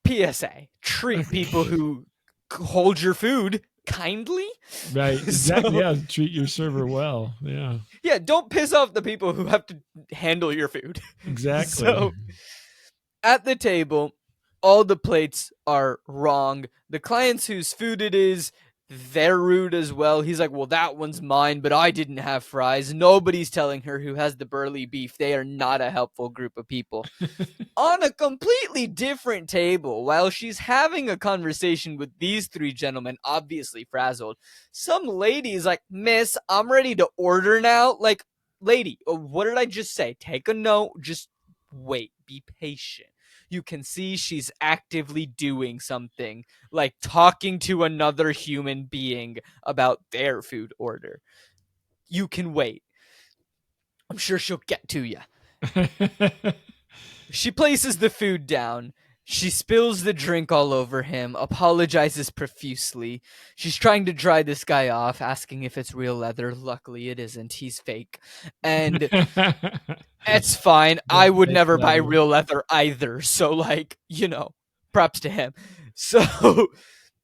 PSA, treat people who hold your food kindly. Right. Exactly. So, Yeah. Treat your server well. Yeah. yeah, don't piss off the people who have to handle your food. Exactly. So, at the table, all the plates are wrong. The clients whose food it is, they're rude as well. He's like, "Well, that one's mine, but I didn't have fries." Nobody's telling her who has the burly beef. They are not a helpful group of people. On a completely different table, while she's having a conversation with these 3 gentlemen, obviously frazzled, some lady's like, "Miss, I'm ready to order now." Like, lady, what did I just say? Take a note. Just wait. Be patient. You can see she's actively doing something, like talking to another human being about their food order. You can wait. I'm sure she'll get to you. She places the food down. She spills the drink all over him, apologizes profusely. She's trying to dry this guy off, asking if it's real leather. Luckily, it isn't. He's fake. And it's fine. I That's would very never buy clever. real leather either. So, like, props to him. So,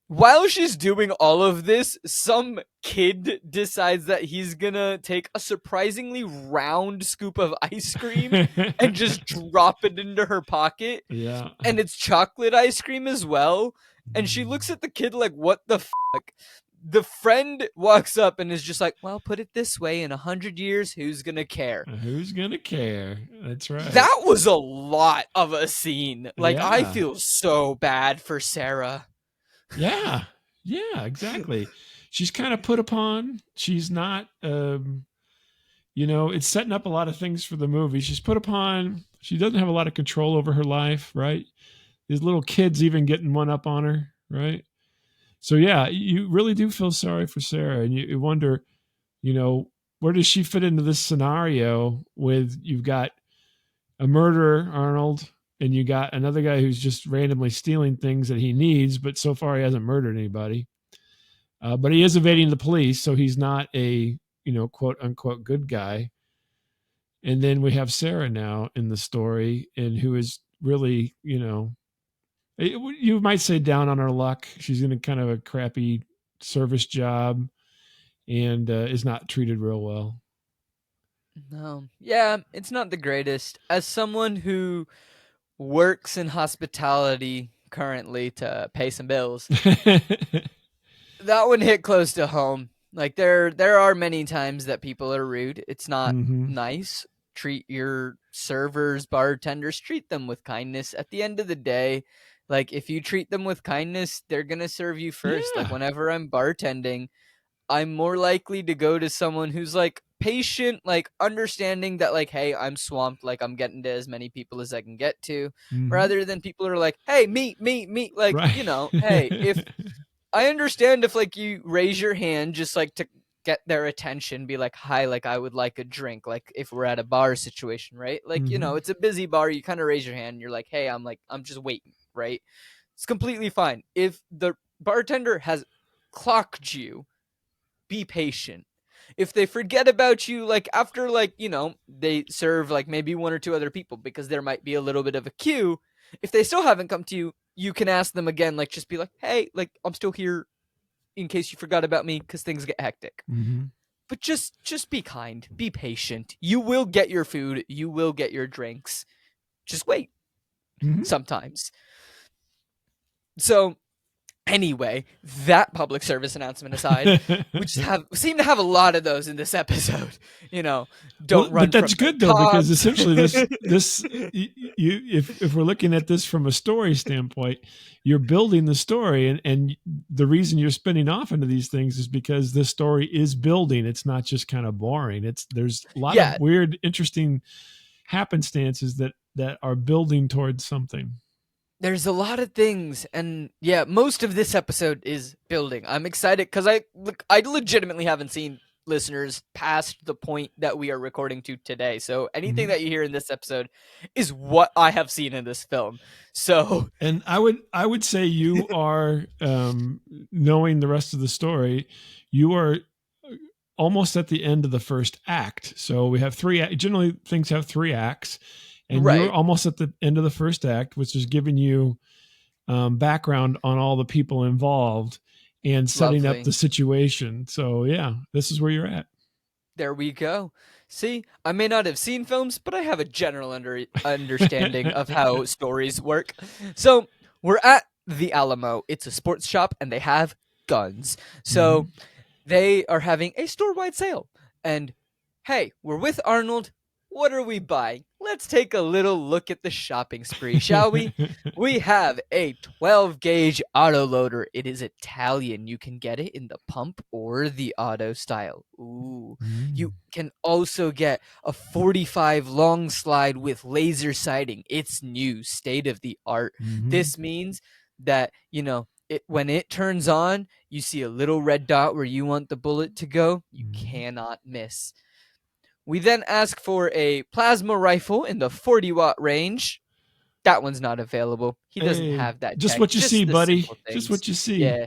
while she's doing all of this, some kid decides that he's gonna take a surprisingly round scoop of ice cream and just drop it into her pocket. Yeah. And it's chocolate ice cream as well. And she looks at the kid like, "What the fuck?" The friend walks up and is just like, "Well, put it this way, in 100 years, who's gonna care?" Who's gonna care? That's right. That was a lot of a scene. Like, I Yeah. feel so bad for Sarah. Yeah. Yeah, exactly. She's kind of put upon. She's not it's setting up a lot of things for the movie. She's put upon. She doesn't have a lot of control over her life, right? These little kids even getting one up on her, right? So yeah, you really do feel sorry for Sarah, and you wonder, you know, where does she fit into this scenario with you've got a murderer, Arnold, and you got another guy who's just randomly stealing things that he needs, but so far he hasn't murdered anybody. But he is evading the police, so he's not a quote unquote good guy. And then we have Sarah now in the story, and who is really you might say down on her luck. She's in a kind of a crappy service job, and is not treated real well. No. Yeah, it's not the greatest. As someone who works in hospitality currently to pay some bills, that one hit close to home. Like there are many times that people are rude. It's not Mm-hmm. nice. Treat your servers, bartenders, treat them with kindness. At the end of the day, like if you treat them with kindness, they're going to serve you first. Like Yeah. whenever I'm bartending, I'm more likely to go to someone who's like patient, like understanding that like, hey, I'm swamped, like I'm getting to as many people as I can get to, Mm-hmm. rather than people who are like, hey, meet, like, Right. hey, if I understand if like you raise your hand just like to get their attention, be like, hi, like I would like a drink, like if we're at a bar situation, right? Like, Mm-hmm. it's a busy bar, you kind of raise your hand and you're like, hey, I'm just waiting, right? It's completely fine. If the bartender has clocked you, be patient. If they forget about you, like after like, they serve like maybe one or two other people because there might be a little bit of a queue, if they still haven't come to you, you can ask them again, like just be like, hey, like I'm still here in case you forgot about me because things get hectic. Mm-hmm. But just be kind, be patient. You will get your food, you will get your drinks. Just wait Mm-hmm. sometimes. So anyway, that public service announcement aside, we just seem to have a lot of those in this episode. You know, Well, don't but run that's from the good though, because cops. essentially this you if we're looking at this from a story standpoint, you're building the story, and the reason you're spinning off into these things is because this story is building. It's not just kind of boring. There's a lot Yeah, of weird, interesting happenstances that are building towards something. there's a lot of things, and yeah, most of this episode is building. I'm excited because I legitimately haven't seen listeners past the point that we are recording to today. So anything Mm-hmm. that you hear in this episode is what I have seen in this film. So And I would say you are, knowing the rest of the story, you are almost at the end of the first act. So we have generally things have three acts, and you're right, almost at the end of the first act, which is giving you background on all the people involved and setting up lovely. the situation. So yeah, this is where you're at. There we go. See, I may not have seen films, but I have a general understanding of how stories work. So, we're at the Alamo. It's a sports shop and they have guns. Mm-hmm. So, they are having a store wide sale. And hey, we're with Arnold. What are we buying? Let's take a little look at the shopping spree, shall we? We have a 12 gauge auto loader. It is Italian. You can get it in the pump or the auto style. Ooh. Mm-hmm. You can also get a 45 long slide with laser sighting. It's new, state of the art. Mm-hmm. This means that, when it turns on, you see a little red dot where you want the bullet to go. You Mm-hmm. cannot miss. We then ask for a plasma rifle in the 40-watt range. That one's not available. He doesn't Hey, have that just tech. what you see, Just the buddy. simple Just things. what you see. Yeah,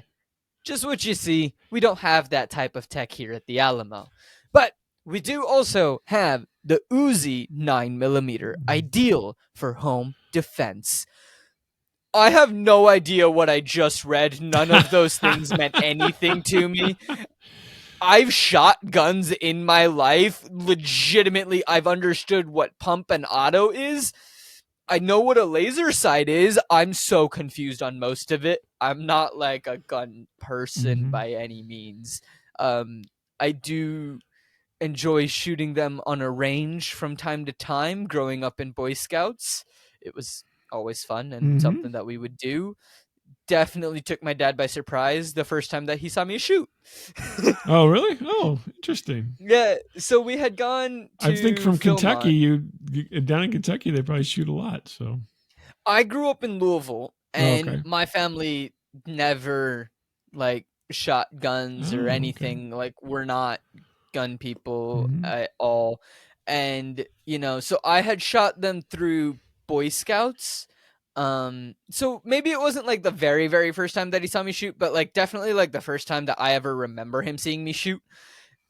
just what you see. We don't have that type of tech here at the Alamo. But we do also have the Uzi 9mm, ideal for home defense. I have no idea what I just read. None of those things meant anything to me. I've shot guns in my life. Legitimately, I've understood what pump and auto is. I know what a laser sight is. I'm so confused on most of it. I'm not like a gun person Mm-hmm. by any means. I do enjoy shooting them on a range from time to time. Growing up in Boy Scouts, it was always fun and Mm-hmm. something that we would do. Definitely took my dad by surprise the first time that he saw me shoot. Oh, really? Oh, interesting. Yeah, so we had gone I think to from Kentucky, Philmont. down in Kentucky, they probably shoot a lot. So, I grew up in Louisville, oh, and okay. my family never like shot guns or Oh, okay. anything. Like we're not gun people Mm-hmm. at all. And so I had shot them through Boy Scouts. So maybe it wasn't like the very, very first time that he saw me shoot, but like definitely like the first time that I ever remember him seeing me shoot.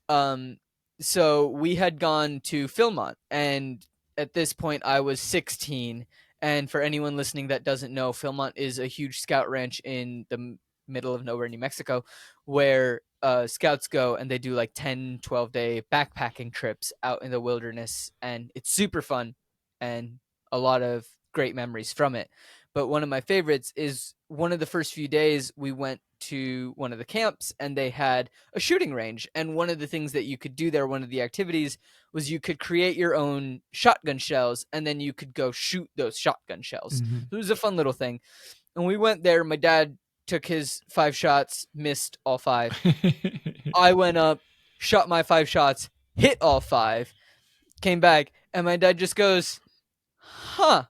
Um, so we had gone to Philmont, and at this point I was 16. And for anyone listening that doesn't know, Philmont is a huge scout ranch in the middle of nowhere, New Mexico, where scouts go and they do like 10, 12-day backpacking trips out in the wilderness, and it's super fun and a lot of great memories from it. But one of my favorites is one of the first few days we went to one of the camps and they had a shooting range. And one of the things that you could do there, one of the activities, was you could create your own shotgun shells and then you could go shoot those shotgun shells. Mm-hmm. It was a fun little thing. And we went there. My dad took his 5 shots, missed all 5. I went up, shot my 5 shots, hit all 5, came back, and my dad just goes, huh,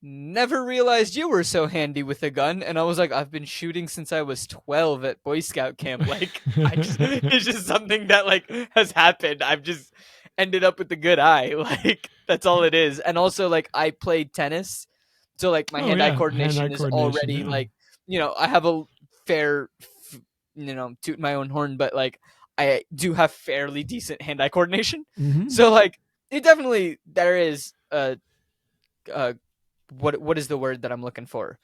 never realized you were so handy with a gun. And I was like, I've been shooting since I was 12 at Boy Scout camp. Like, it's just something that like has happened. I've just ended up with a good eye. Like, that's all it is. And also, like, I played tennis, so like my hand-eye coordination is already like, I have a fair, toot my own horn, but like I do have fairly decent hand-eye coordination. Mm-hmm. So like it definitely, there is what is the word that I'm looking for?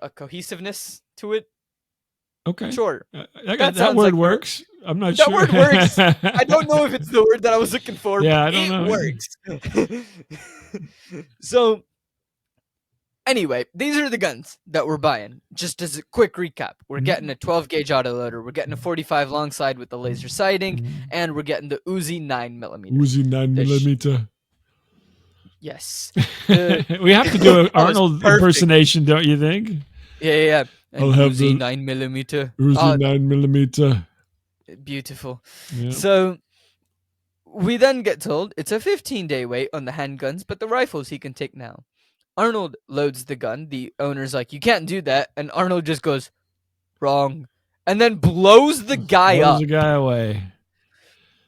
A cohesiveness to it. Okay. Sure. That word works. I'm not sure. That word works. I don't know if it's the word that I was looking for. Yeah, but I don't know. It works. So anyway, these are the guns that we're buying. Just as a quick recap, we're getting a 12-gauge autoloader, we're getting a 45 long slide with the laser sighting, and we're getting the Uzi 9mm. Uzi 9mm. Yes. We have to do an Arnold impersonation, don't you think? Yeah. I'll have Uzi the 9mm. Uzi 9mm. Beautiful. Yeah. So we then get told it's a 15-day wait on the handguns, but the rifles he can take now. Arnold loads the gun. The owner's like, you can't do that. And Arnold just goes, wrong. And then blows the guy up. Blows the guy away.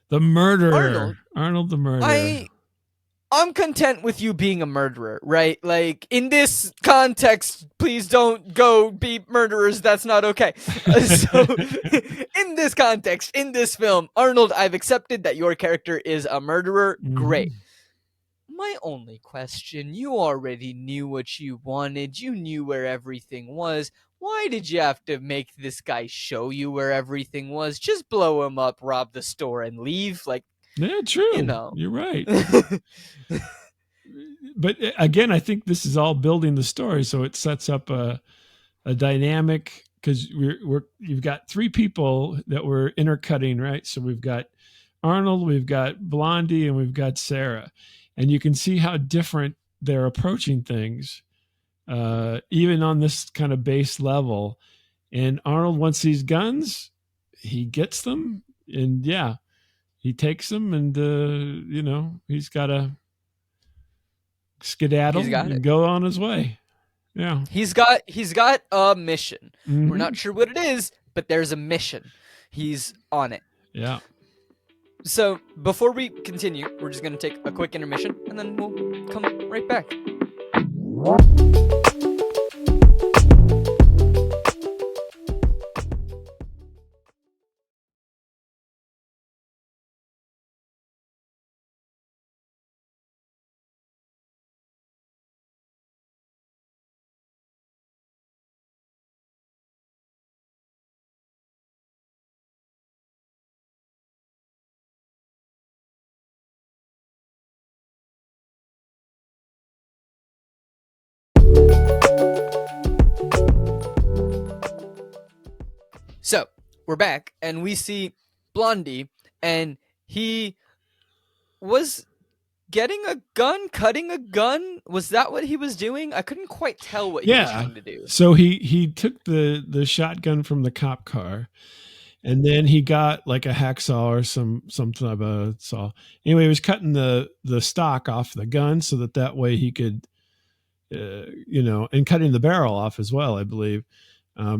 The murderer. Arnold the murderer. I'm content with you being a murderer, right? Like, in this context, please don't go be murderers. That's not okay. So, in this context, in this film, Arnold, I've accepted that your character is a murderer. Mm-hmm. Great. My only question, you already knew what you wanted. You knew where everything was. Why did you have to make this guy show you where everything was? Just blow him up, rob the store, and leave? Like, yeah, true. You're right. But again, I think this is all building the story, so it sets up a dynamic, because you've got 3 people that we're intercutting, right? So we've got Arnold, we've got Blondie, and we've got Sarah. And you can see how different they're approaching things, even on this kind of base level. And Arnold wants these guns. He gets them. And yeah, he takes them. And, he's got to skedaddle and go on his way. Yeah. He's got a mission. Mm-hmm. We're not sure what it is, but there's a mission. He's on it. Yeah. So, before we continue, we're just going to take a quick intermission, and then we'll come right back. So, we're back, and we see Blondie, and he was getting a gun, cutting a gun. Was that what he was doing? I couldn't quite tell what he was trying to do. So he took the shotgun from the cop car, and then he got like a hacksaw or some type of saw. Anyway, he was cutting the stock off the gun so that way he could, and cutting the barrel off as well, I believe.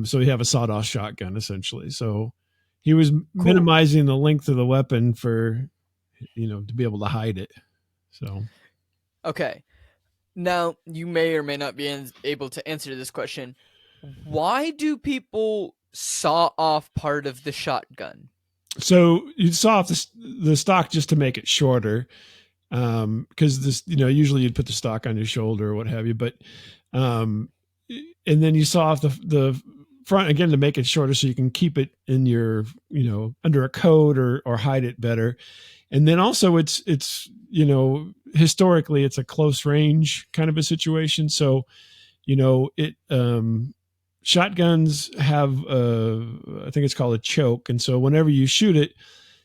So you have a sawed-off shotgun, essentially. So he was minimizing the length of the weapon for, to be able to hide it. So, okay. Now, you may or may not be able to answer this question. Why do people saw off part of the shotgun? So you saw off the stock just to make it shorter. Because this, usually you'd put the stock on your shoulder or what have you, but, and then you saw off the front again to make it shorter so you can keep it in your, under a coat or hide it better. And then also it's historically it's a close range kind of a situation. So, it shotguns have I think it's called a choke. And so whenever you shoot it,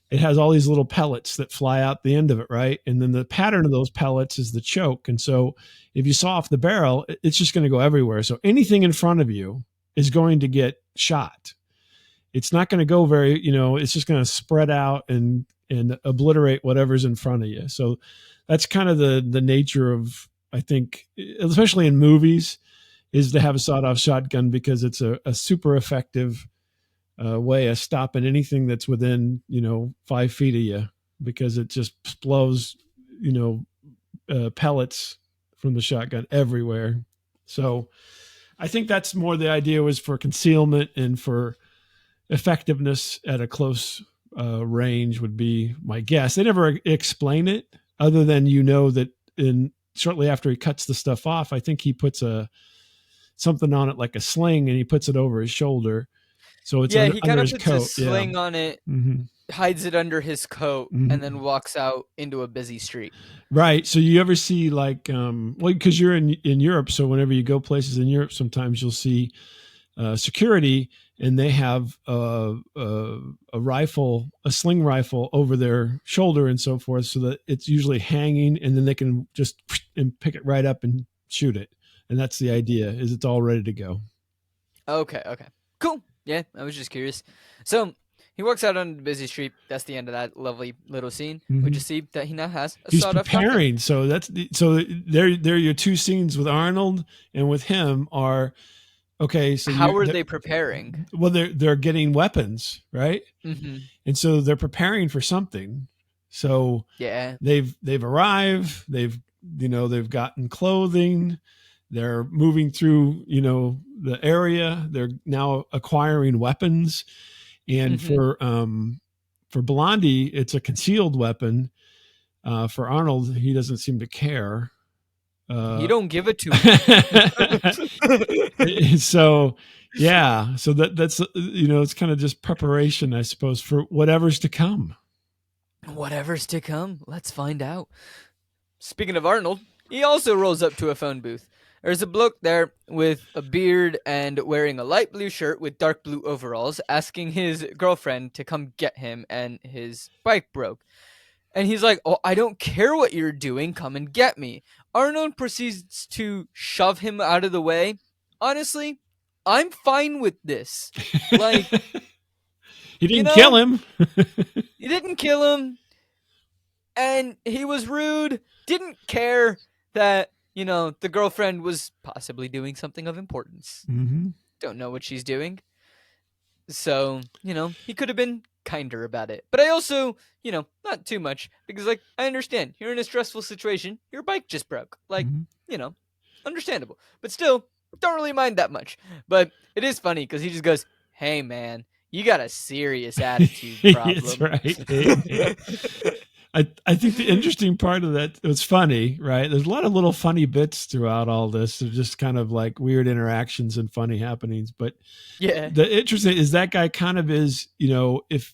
it has all these little pellets that fly out the end of it, right? And then the pattern of those pellets is the choke. And so if you saw off the barrel, it's just going to go everywhere. So anything in front of you is going to get shot. It's not going to go very, it's just going to spread out and obliterate whatever's in front of you. So that's kind of the nature of, I think, especially in movies, is to have a sawed-off shotgun because it's a super effective way of stopping anything that's within 5 feet of you, because it just blows pellets from the shotgun everywhere. So I think that's more the idea, was for concealment and for effectiveness at a close range would be my guess. They never explain it other than that shortly after he cuts the stuff off, I think he puts something on it like a sling, and he puts it over his shoulder. So it's he kind under of his puts coat. a sling on it, hides it under his coat, and then walks out into a busy street. Right. So you ever see because you're in Europe, so whenever you go places in Europe, sometimes you'll see security, and they have a rifle, a sling rifle over their shoulder and so forth, so that it's usually hanging, and then they can just and pick it right up and shoot it. And that's the idea, is it's all ready to go. Okay. Cool. Yeah, I was just curious. So he walks out on the busy street. That's the end of that lovely little scene. We just see that he now has a sawed-off shotgun. He's preparing. So there your two scenes with Arnold and with him are okay. So how are they preparing? Well, they're getting weapons, right? And so they're preparing for something. So yeah, they've arrived. They've gotten clothing. They're moving through, the area. They're now acquiring weapons. And for Blondie, it's a concealed weapon. For Arnold, he doesn't seem to care. You don't give it to him. So, yeah. So that's, it's kind of just preparation, I suppose, for whatever's to come. Whatever's to come. Let's find out. Speaking of Arnold, he also rolls up to a phone booth. There's a bloke there with a beard and wearing a light blue shirt with dark blue overalls, asking his girlfriend to come get him, and his bike broke. And he's like, "Oh, I don't care what you're doing, come and get me." Arnold proceeds to shove him out of the way. Honestly, I'm fine with this. Like, he didn't kill him. He didn't kill him. And he was rude, didn't care that the girlfriend was possibly doing something of importance. Don't know what she's doing. So, he could have been kinder about it. But I also, not too much. Because, I understand. You're in a stressful situation. Your bike just broke. Understandable. But still, don't really mind that much. But it is funny because he just goes, "Hey, man, you got a serious attitude problem." That's right. I think the interesting part of that, it's funny, right? There's a lot of little funny bits throughout all this. They're just kind of like weird interactions and funny happenings. But yeah, the interesting is that guy kind of is, if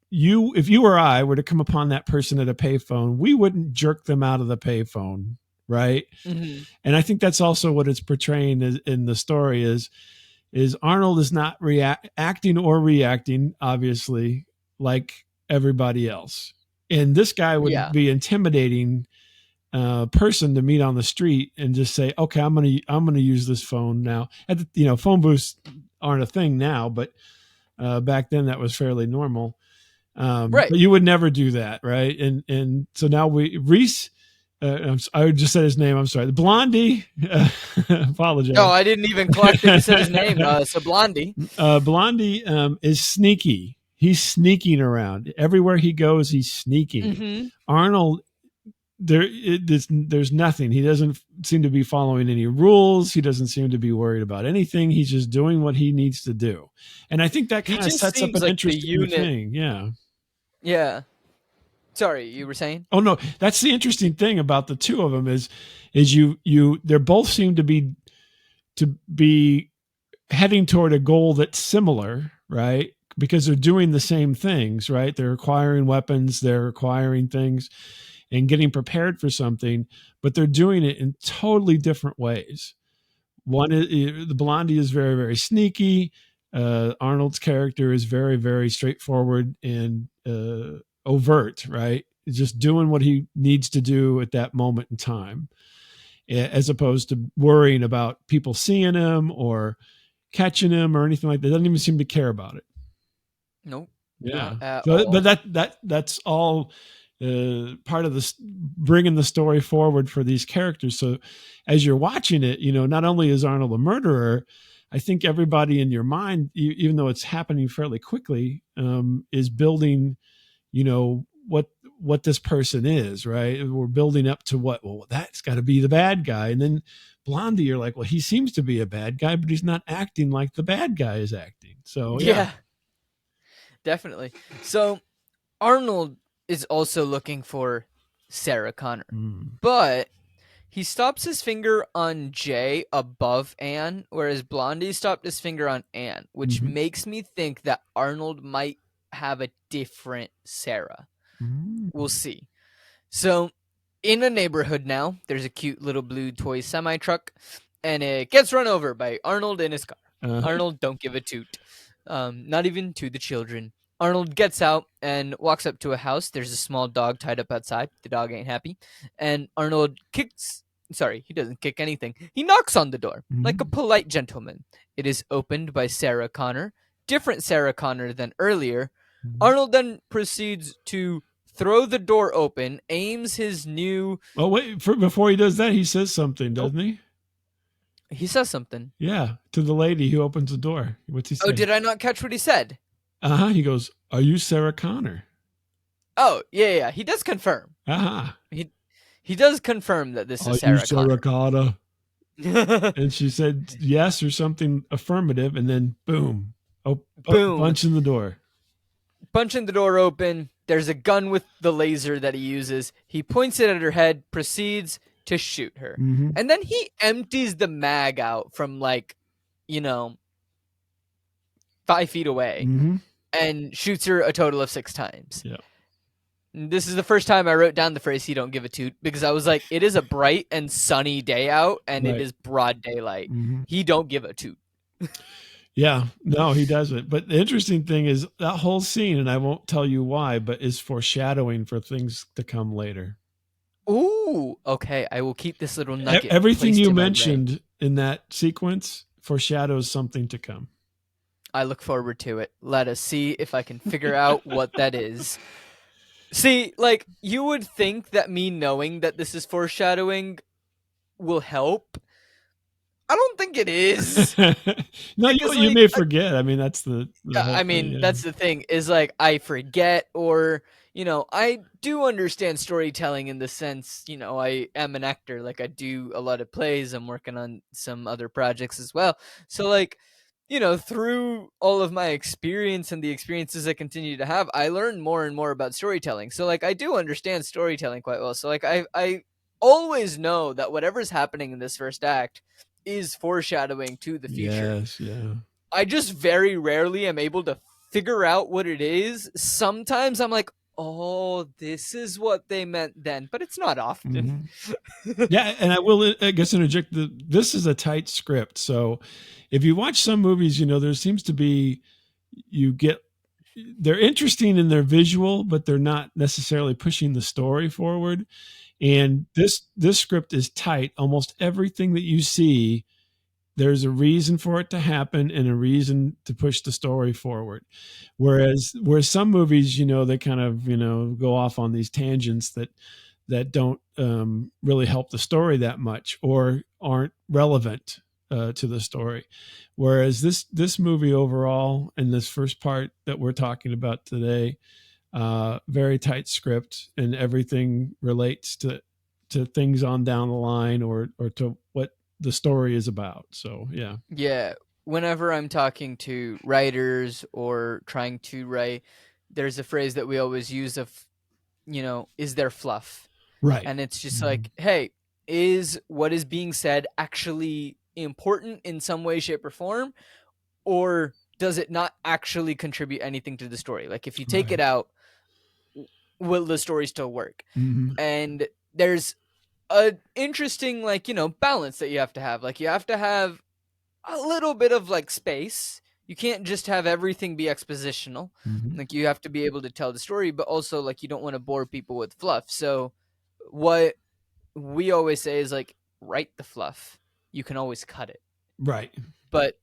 you or I were to come upon that person at a payphone, we wouldn't jerk them out of the payphone, right? And I think that's also what it's portraying in the story is Arnold is not acting or reacting, obviously, like everybody else. And this guy would be intimidating person to meet on the street and just say, "Okay, I'm gonna use this phone now." Phone booths aren't a thing now, but back then that was fairly normal. Right. But you would never do that, right? And so now Reese. I just said his name. I'm sorry. Blondie. Apologize. Oh, I didn't even clock that you said his name. So Blondie. Blondie is sneaky. He's sneaking around. Everywhere he goes, he's sneaking. Arnold, there's nothing. He doesn't seem to be following any rules. He doesn't seem to be worried about anything. He's just doing what he needs to do. And I think that kind of sets up an interesting thing. Yeah. Yeah. Sorry, you were saying? Oh, no. That's the interesting thing about the two of them is they both seem to be heading toward a goal that's similar, right? Because they're doing the same things, right? They're acquiring weapons, they're acquiring things and getting prepared for something, but they're doing it in totally different ways. One is the Blondie is very, very sneaky. Arnold's character is very, very straightforward and overt, right? Just doing what he needs to do at that moment in time, as opposed to worrying about people seeing him or catching him or anything like that. Doesn't even seem to care about it. Nope, Yeah. not at So, but all. that's all part of this bringing the story forward for these characters. So, as you're watching it, not only is Arnold a murderer, I think everybody in your mind, even though it's happening fairly quickly, is building, what this person is. Right? We're building up to what? Well, that's got to be the bad guy, and then Blondie, you're like, well, he seems to be a bad guy, but he's not acting like the bad guy is acting. So, yeah. Yeah, definitely. So Arnold is also looking for Sarah Connor, Mm. but he stops his finger on Jay above Anne, whereas Blondie stopped his finger on Anne, which Mhm. makes me think that Arnold might have a different Sarah. Mm. We'll see. So, in a neighborhood now, there's a cute little blue toy semi truck, and it gets run over by Arnold in his car. Uh-huh. Arnold don't give a toot, not even to the children. Arnold gets out and walks up to a house. There's a small dog tied up outside. The dog ain't happy, and Arnold kicks. Sorry, he doesn't kick anything. He knocks on the door like a Mhm. polite gentleman. It is opened by Sarah Connor, different Sarah Connor than earlier. Mhm. Arnold then proceeds to throw the door open, aims his new. Oh wait, before he does that, he says something, Oh, doesn't he? he says something. Yeah, to the lady who opens the door. What's he Oh, say? did I not catch what he said? Uh-huh. He goes, "Are you Sarah Connor?" Oh, yeah. He does confirm. Uh-huh. He does confirm that this Are is you Sarah Sarah Connor. Connor? And she said yes or something affirmative, and then boom, oh, Boom. punch in the door. Punching the door open. There's a gun with the laser that he uses. He points it at her head, proceeds to shoot her. Mm-hmm. And then he empties the mag out from you know, 5 feet away Mm-hmm. and shoots her a total of 6 times. Yeah. This is the first time I wrote down the phrase "he don't give a toot" because I was like, it is a bright and sunny day out, and it Right. is broad daylight. Mm-hmm. He don't give a toot. Yeah, no, he doesn't. But the interesting thing is that whole scene, and I won't tell you why, but is foreshadowing for things to come later. Ooh, okay. I will keep this little nugget Everything placed you in my brain. mentioned in that sequence foreshadows something to come. I look forward to it. Let us see if I can figure out what that is. See, you would think that me knowing that this is foreshadowing will help. I don't think it is No, because, you may forget. I mean, that's the whole I thing. mean, Yeah. that's the thing is I forget or I do understand storytelling in the sense, I am an actor, I do a lot of plays, I'm working on some other projects as well. So through all of my experience and the experiences I continue to have, I learn more and more about storytelling. So I do understand storytelling quite well. So I always know that whatever's happening in this first act is foreshadowing to the future. Yes. Yeah. I just very rarely am able to figure out what it is. Sometimes I'm like, oh, this is what they meant then, but it's not often. Mm-hmm. Yeah, and I guess, interject. This is a tight script, so if you watch some movies, there seems to be you get they're interesting in their visual, but they're not necessarily pushing the story forward. And this script is tight. Almost everything that you see, there's a reason for it to happen and a reason to push the story forward. Whereas some movies, they kind of go off on these tangents that don't really help the story that much or aren't relevant to the story. Whereas this movie overall and this first part that we're talking about today, very tight script and everything relates to things on down the line or to what the story is about. So yeah. Yeah. Whenever I'm talking to writers or trying to write, there's a phrase that we always use of, is there fluff? Right. And it's just Mhm. hey, is what is being said actually important in some way, shape, or form? or does it not actually contribute anything to the story? Like, if you take it Right. out, will the story still work? Hmm. And there's a interesting, like, balance that you have to have. Like, you have to have a little bit of like space. You can't just have everything be expositional. Hmm. Like, you have to be able to tell the story, but also like you don't want to bore people with fluff. So what we always say is like, write the fluff. You can always cut it, Right. but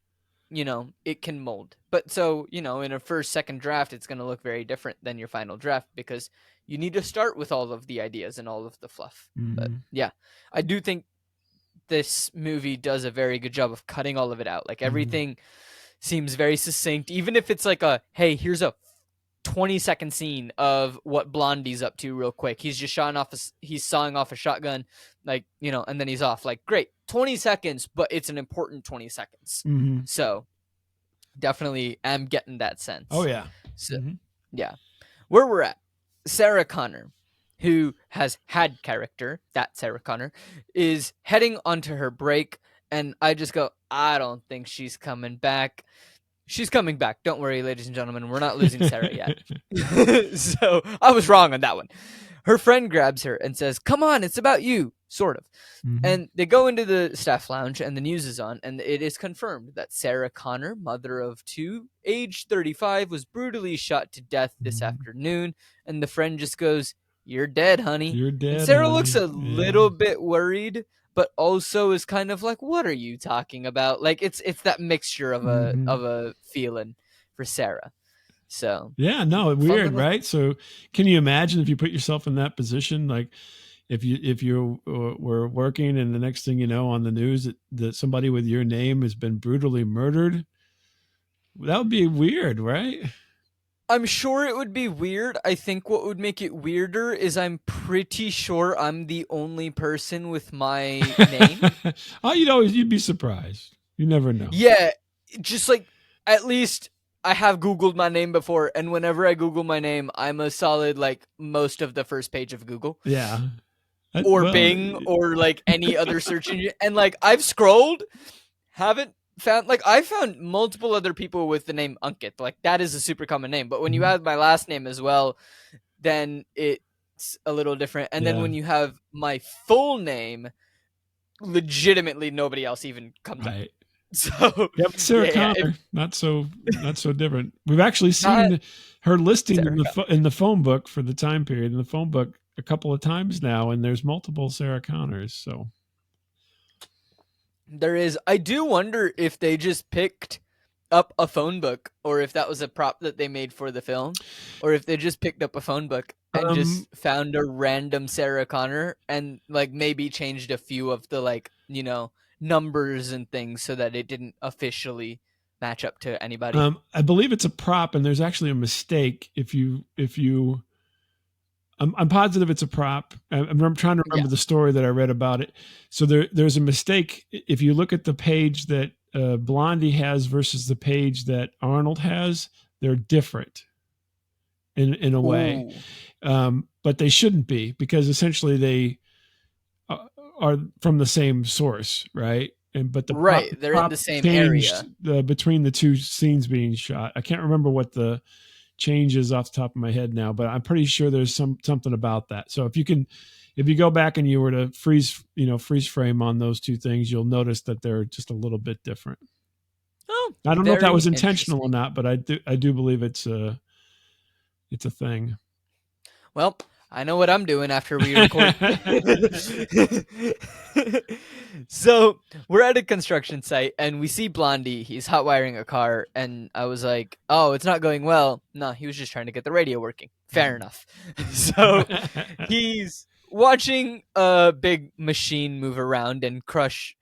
it can mold. But so, in a first, second draft, it's going to look very different than your final draft because you need to start with all of the ideas and all of the fluff. But Hmm. yeah, I do think this movie does a very good job of cutting all of it out. Like, Hmm. everything seems very succinct, even if it's like hey, here's a 20-second scene of what Blondie's up to real quick. He's just he's sawing off a shotgun, like, and then he's off. Like, great, 20 seconds, but it's an important 20 seconds. Hmm. So definitely am getting that Oh sense. yeah. So Hmm. yeah, where we're at, Sarah Connor, who has had character, that Sarah Connor, is heading onto her break, and I just go, I don't think she's coming back. She's coming back. Don't worry, ladies and gentlemen. We're not losing Sarah yet. So I was wrong on that one. Her friend grabs her and says, "Come on, it's about you." Sort of. Hmm. And they go into the staff lounge, and the news is on, and it is confirmed that Sarah Connor, mother of two, age 35, was brutally shot to death this Hmm. afternoon. And the friend just goes, "You're dead, honey." You're And dead, Sarah looks honey. a Yeah. little bit worried, but also is kind of like, "What are you talking about?" Like, it's that mixture of a Hmm. of a feeling for Sarah. So Yeah, no, fun weird, little right? So, can you imagine if you put yourself in that position? Like, if you were working, and the next thing you know on the news that somebody with your name has been brutally murdered, that would be weird, right? I'm sure it would be weird. I think what would make it weirder is I'm pretty sure I'm the only person with my name. Oh, you'd be surprised. You never know. Yeah, just like, at least I have Googled my name before, and whenever I Google my name, I'm a solid like most of the first page of Google Yeah. or Well, Bing or like any other search engine. And like, I've scrolled, haven't found, like, I found multiple other people with the name Ankit. Like, that is a super common name. But when you mhm, add my last name as well, then it's a little different. And then yeah, when you have my full name, legitimately nobody else even comes up. right. So Yeah, but Sarah yeah, Connor, not so different. We've actually not seen her listing in Sarah the Connor. in the phone book for the time period in the phone book a couple of times now, and there's multiple Sarah Connors. So, There is. I do wonder if they just picked up a phone book, or if that was a prop that they made for the film, or if they just picked up a phone book and um, just found a random Sarah Connor and like maybe changed a few of the, like, numbers and things so that it didn't officially match up to anybody. I believe it's a prop, and there's actually a mistake. If you I'm positive it's a prop. I'm trying to Yeah. remember the story that I read about it. So there's a mistake. If you look at the page that Blondie has versus the page that Arnold has, they're different in a way, Ooh. but they shouldn't be because essentially they uh, are from the same source, right? And but the prop, Right. They're in the prop same changed area. between the two scenes being shot. I can't remember what the changes off the top of my head now, but I'm pretty sure there's something about that. So if you go back and you were to freeze frame on those two things, you'll notice that they're just a little bit different. Oh, I don't know if that very was intentional or interesting. not, but I do believe it's a thing. Well, I know what I'm doing after we record. So we're at a construction site and we see Blondie. He's hot wiring a car, and I was like, "Oh, it's not going well." No, he was just trying to get the radio working. Fair enough. So he's watching a big machine move around and crush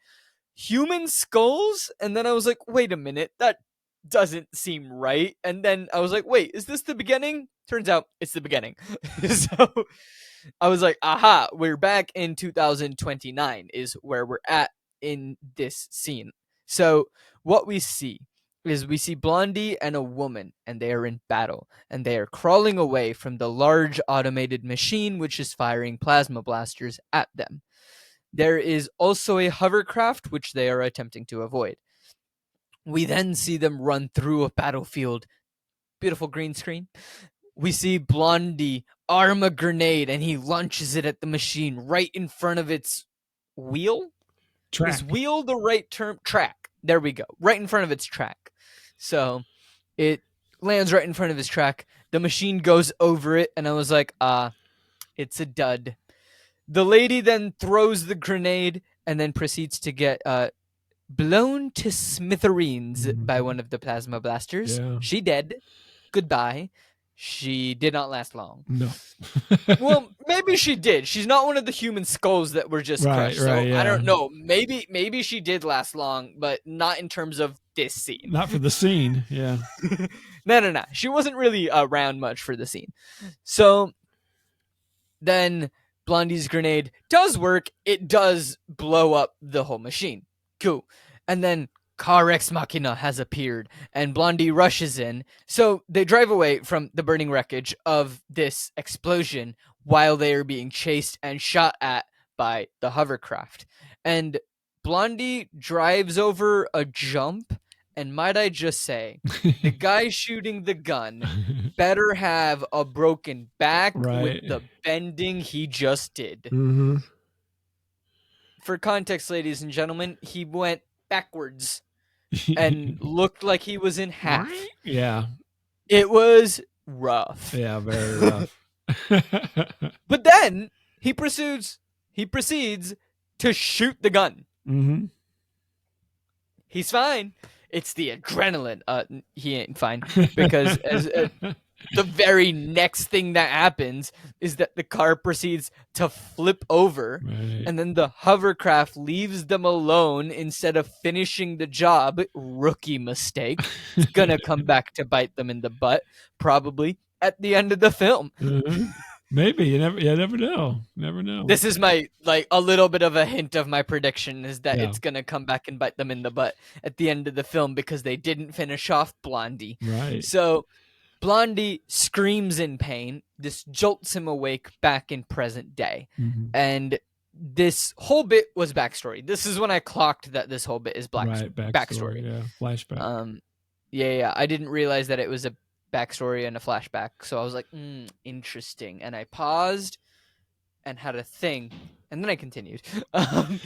human skulls, and then I was like, wait a minute, that doesn't seem right. And then I was like, wait, is this the beginning? Turns out it's the beginning. So I was like, aha, we're back in 2029 is where we're at in this scene. So what we see is we see Blondie and a woman, and they are in battle, and they are crawling away from the large automated machine which is firing plasma blasters at them. There is also a hovercraft which they are attempting to avoid. We then see them run through a battlefield. Beautiful green screen. We see Blondie arm a grenade and he launches it at the machine right in front of its wheel. Is Track. wheel the right term? Track. There we go. Right in front of its track. So it lands right in front of his track. The machine goes over it, and I was like, it's a dud. The lady then throws the grenade and then proceeds to get blown to smithereens by one of the plasma blasters. Yeah. She dead. Goodbye. She did not last long. No. Well, maybe she did. She's not one of the human skulls that were just crushed. So yeah. I don't know. Maybe she did last long, but not in terms of this scene. Not for the scene. Yeah. No. She wasn't really around much for the scene. So then Blondie's grenade does work. It does blow up the whole machine. Cool. And then Car Ex Machina has appeared, and Blondie rushes in. So they drive away from the burning wreckage of this explosion while they are being chased and shot at by the hovercraft. And Blondie drives over a jump, and might I just say, the guy shooting the gun better have a broken back with the bending he just did. Mm-hmm. For context, ladies and gentlemen, he went backwards and looked like he was in half. Yeah. It was rough. Yeah, very rough. But then he proceeds to shoot the gun. Mm-hmm. He's fine. It's the adrenaline. He ain't fine because the very next thing that happens is that the car proceeds to flip over, and then the hovercraft leaves them alone instead of finishing the job. Rookie mistake. It's gonna come back to bite them in the butt, probably at the end of the film. Mm-hmm. Maybe you never know. Never know. This is my a little bit of a hint of my prediction is that it's gonna come back and bite them in the butt at the end of the film because they didn't finish off Blondie. Right. So Blondie screams in pain. This jolts him awake back in present day. Mm-hmm. And this whole bit was backstory. This is when I clocked that this whole bit is backstory. Yeah, flashback. Yeah. I didn't realize that it was a backstory and a flashback. So I was like, interesting. And I paused and had a thing. And then I continued. Kind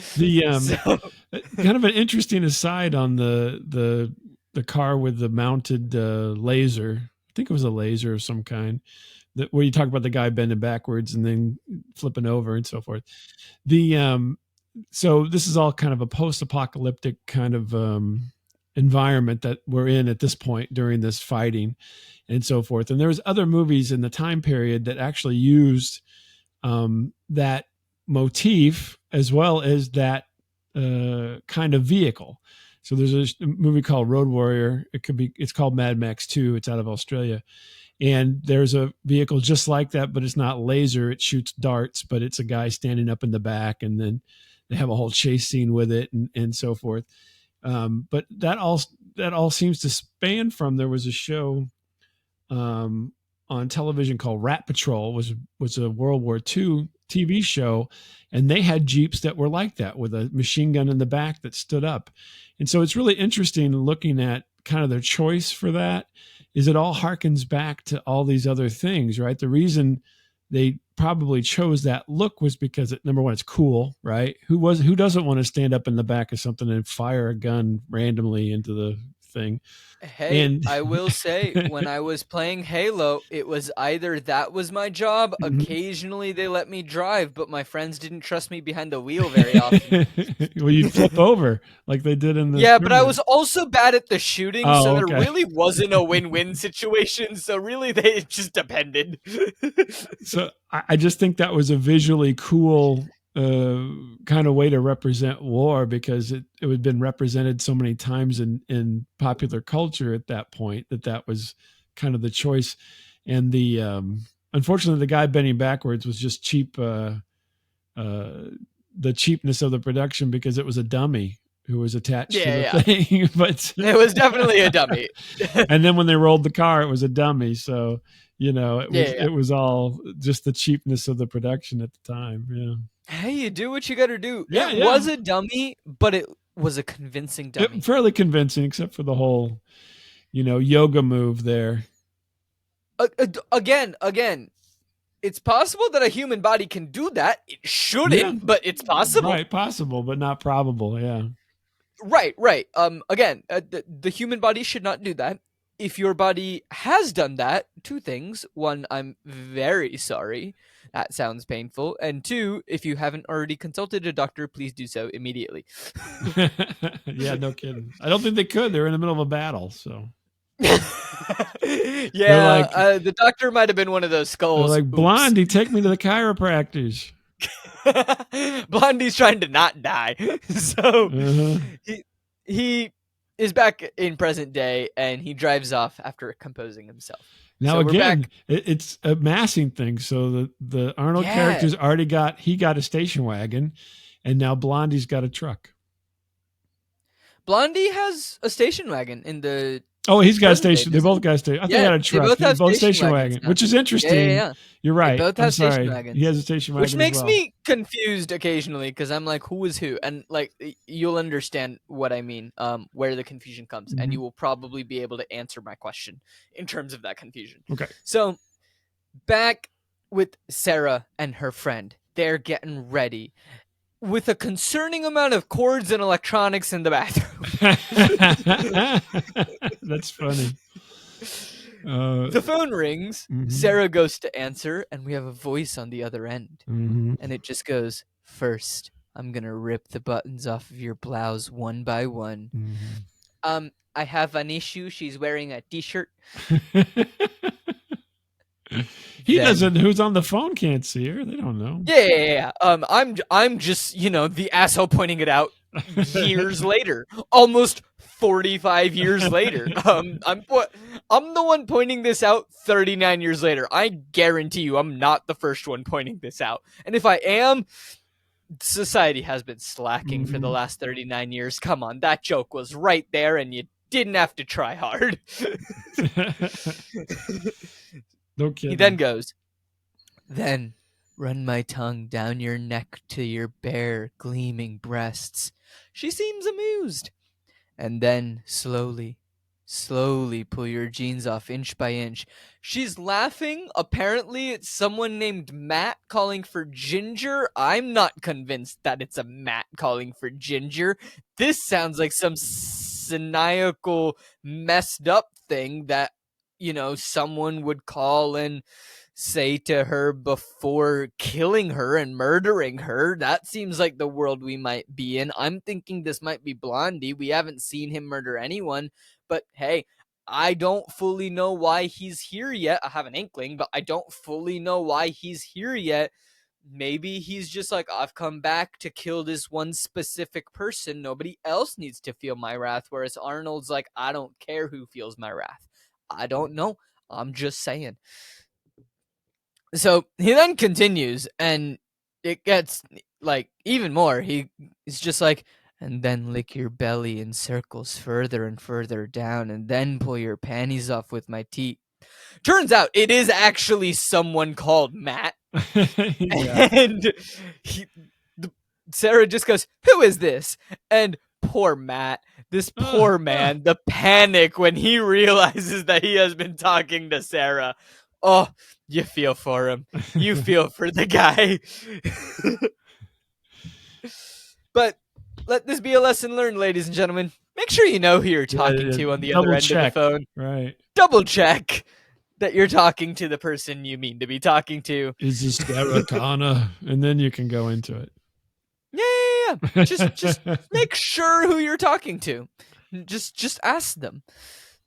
of an interesting aside on the car with the mounted laser. I think it was a laser of some kind, where you talk about the guy bending backwards and then flipping over and so forth. So this is all kind of a post-apocalyptic kind of environment that we're in at this point during this fighting and so forth. And there's other movies in the time period that actually used that motif as well as that kind of vehicle. So there's a movie called Road Warrior. It's called Mad Max 2. It's out of Australia. And there's a vehicle just like that, but it's not laser. It shoots darts, but it's a guy standing up in the back, and then they have a whole chase scene with it and so forth. But that all seems to span from, there was a show on television called Rat Patrol, was a World War II TV show, and they had Jeeps that were like that with a machine gun in the back that stood up. And so it's really interesting looking at kind of their choice for that, is it all harkens back to all these other things, right? The reason they probably chose that look was because number one, it's cool, right? Who doesn't want to stand up in the back of something and fire a gun randomly into the thing? Hey, I will say, when I was playing Halo, it was either that was my job. Occasionally they let me drive, but my friends didn't trust me behind the wheel very often. Well, you'd flip over like they did in the... Yeah, but I was also bad at the shooting, so there really wasn't a win-win situation. So really, it just depended. So I just think that was a visually cool kind of way to represent war, because it had been represented so many times in popular culture at that point that was kind of the choice. And unfortunately the guy bending backwards was just cheap, the cheapness of the production, because it was a dummy who was attached to the thing. But it was definitely a dummy. And then when they rolled the car, it was a dummy. So it was all just the cheapness of the production at the time. Yeah. Hey, you do what you got to do. It was a dummy, but was a convincing dummy. Fairly convincing, except for the whole, yoga move there. Again, it's possible that a human body can do that. It shouldn't, Yeah. but it's possible. Right, possible, but not probable. Yeah. Right. Again, the human body should not do that. If your body has done that, two things. One, I'm very sorry. That sounds painful. And two, if you haven't already consulted a doctor, please do so immediately. Yeah, no kidding. I don't think they could. They're in the middle of a battle, so. Yeah, the doctor might have been one of those They're skulls. like, Oops. Blondie, take me to the chiropractors. Blondie's trying to not die. So he is back in present day, and he drives off after composing himself. Now, So we're again, back. it's a massing thing. So the Arnold Yeah. character's already got a station wagon, and now Blondie's got a truck. Blondie has a station wagon in the. Oh, he's got a Present day, station. They doesn't both got a station. I think they Yeah, had a they truck. both have station station wagons wagon, now. which is interesting. Yeah. You're right. both I'm have station sorry. wagons. He has a station wagon, Which makes as well. me confused occasionally because I'm like, who is who? And like, you'll understand what I mean, where the confusion comes, and Mhm. you will probably be able to answer my question in terms of that confusion. Okay. So, back with Sarah and her friend, they're getting ready with a concerning amount of cords and electronics in the bathroom. That's funny. The phone rings. Mhm. Sarah goes to answer, and we have a voice on the other end. Mhm. And it just goes, "First, I'm going to rip the buttons off of your blouse one by one. Mhm. I have an issue. She's wearing a t-shirt." He Then- doesn't. Who's on the phone can't see her. They don't know. Yeah. I'm just, the asshole pointing it out years later, almost 45 years later. I'm the one pointing this out 39 years later. I guarantee you I'm not the first one pointing this out. And if I am, society has been slacking for the Mhm. last 39 years. Come on, that joke was right there and you didn't have to try hard. No kidding. He then goes, "Then run my tongue down your neck to your bare, gleaming breasts." She seems amused. "And then slowly pull your jeans off inch by inch." She's laughing. Apparently, it's someone named Matt calling for Ginger. I'm not convinced that it's a Matt calling for Ginger. This sounds like some maniacal, messed up thing that, someone would call and say to her before killing her and murdering her. That seems like the world we might be in. I'm thinking this might be Blondie. We haven't seen him murder anyone, but hey, I don't fully know why he's here yet. I have an inkling, but I don't fully know why he's here yet. Maybe he's just like, I've come back to kill this one specific person. Nobody else needs to feel my wrath. Whereas Arnold's like, I don't care who feels my wrath. I don't know. I'm just saying. So he then continues, and it gets like even more. He's just like, "And then lick your belly in circles further and further down, and then pull your panties off with my teeth." Turns out it is actually someone called Matt. Yeah. And Sarah just goes, "Who is this?" And poor Matt, this poor man, the panic when he realizes that he has been talking to Sarah. Oh, you feel for him. You feel for the guy. But let this be a lesson learned, ladies and gentlemen. Make sure you know who you're talking to on the other end of the phone. Right. Double check that you're talking to the person you mean to be talking to. Is this Sarah Connor? And then you can go into it. Yeah. Just make sure who you're talking to. Just ask them.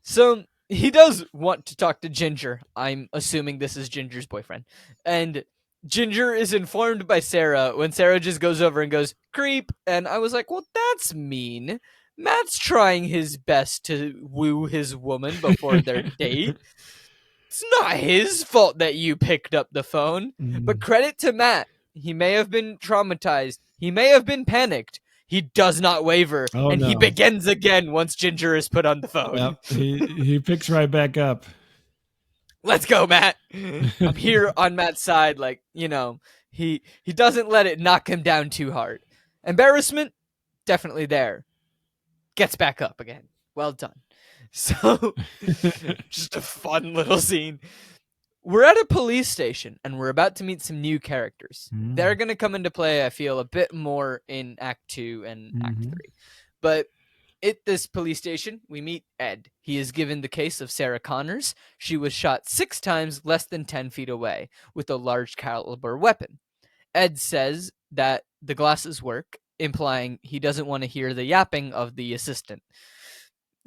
So he does want to talk to Ginger. I'm assuming this is Ginger's boyfriend. And Ginger is informed by Sarah when Sarah just goes over and goes, "Creep." And I was like, well, that's mean. Matt's trying his best to woo his woman before their date. It's not his fault that you picked up the phone. But credit to Matt. He may have been traumatized. He may have been panicked. He does not waver. He begins again once Ginger is put on the phone. Yep. He picks right back up. Let's go, Matt. I'm here on Matt's side. Like, he doesn't let it knock him down too hard. Embarrassment, definitely there. gets back up again. Well done. So, just a fun little scene. We're at a police station and we're about to meet some new characters. They're going to come into play, I feel, a bit more in Act 2 and Act 3. But at this police station, we meet Ed. He is given the case of Sarah Connors. She was shot 6 times less than 10 feet away with a large caliber weapon. Ed says that the glasses work, implying he doesn't want to hear the yapping of the assistant.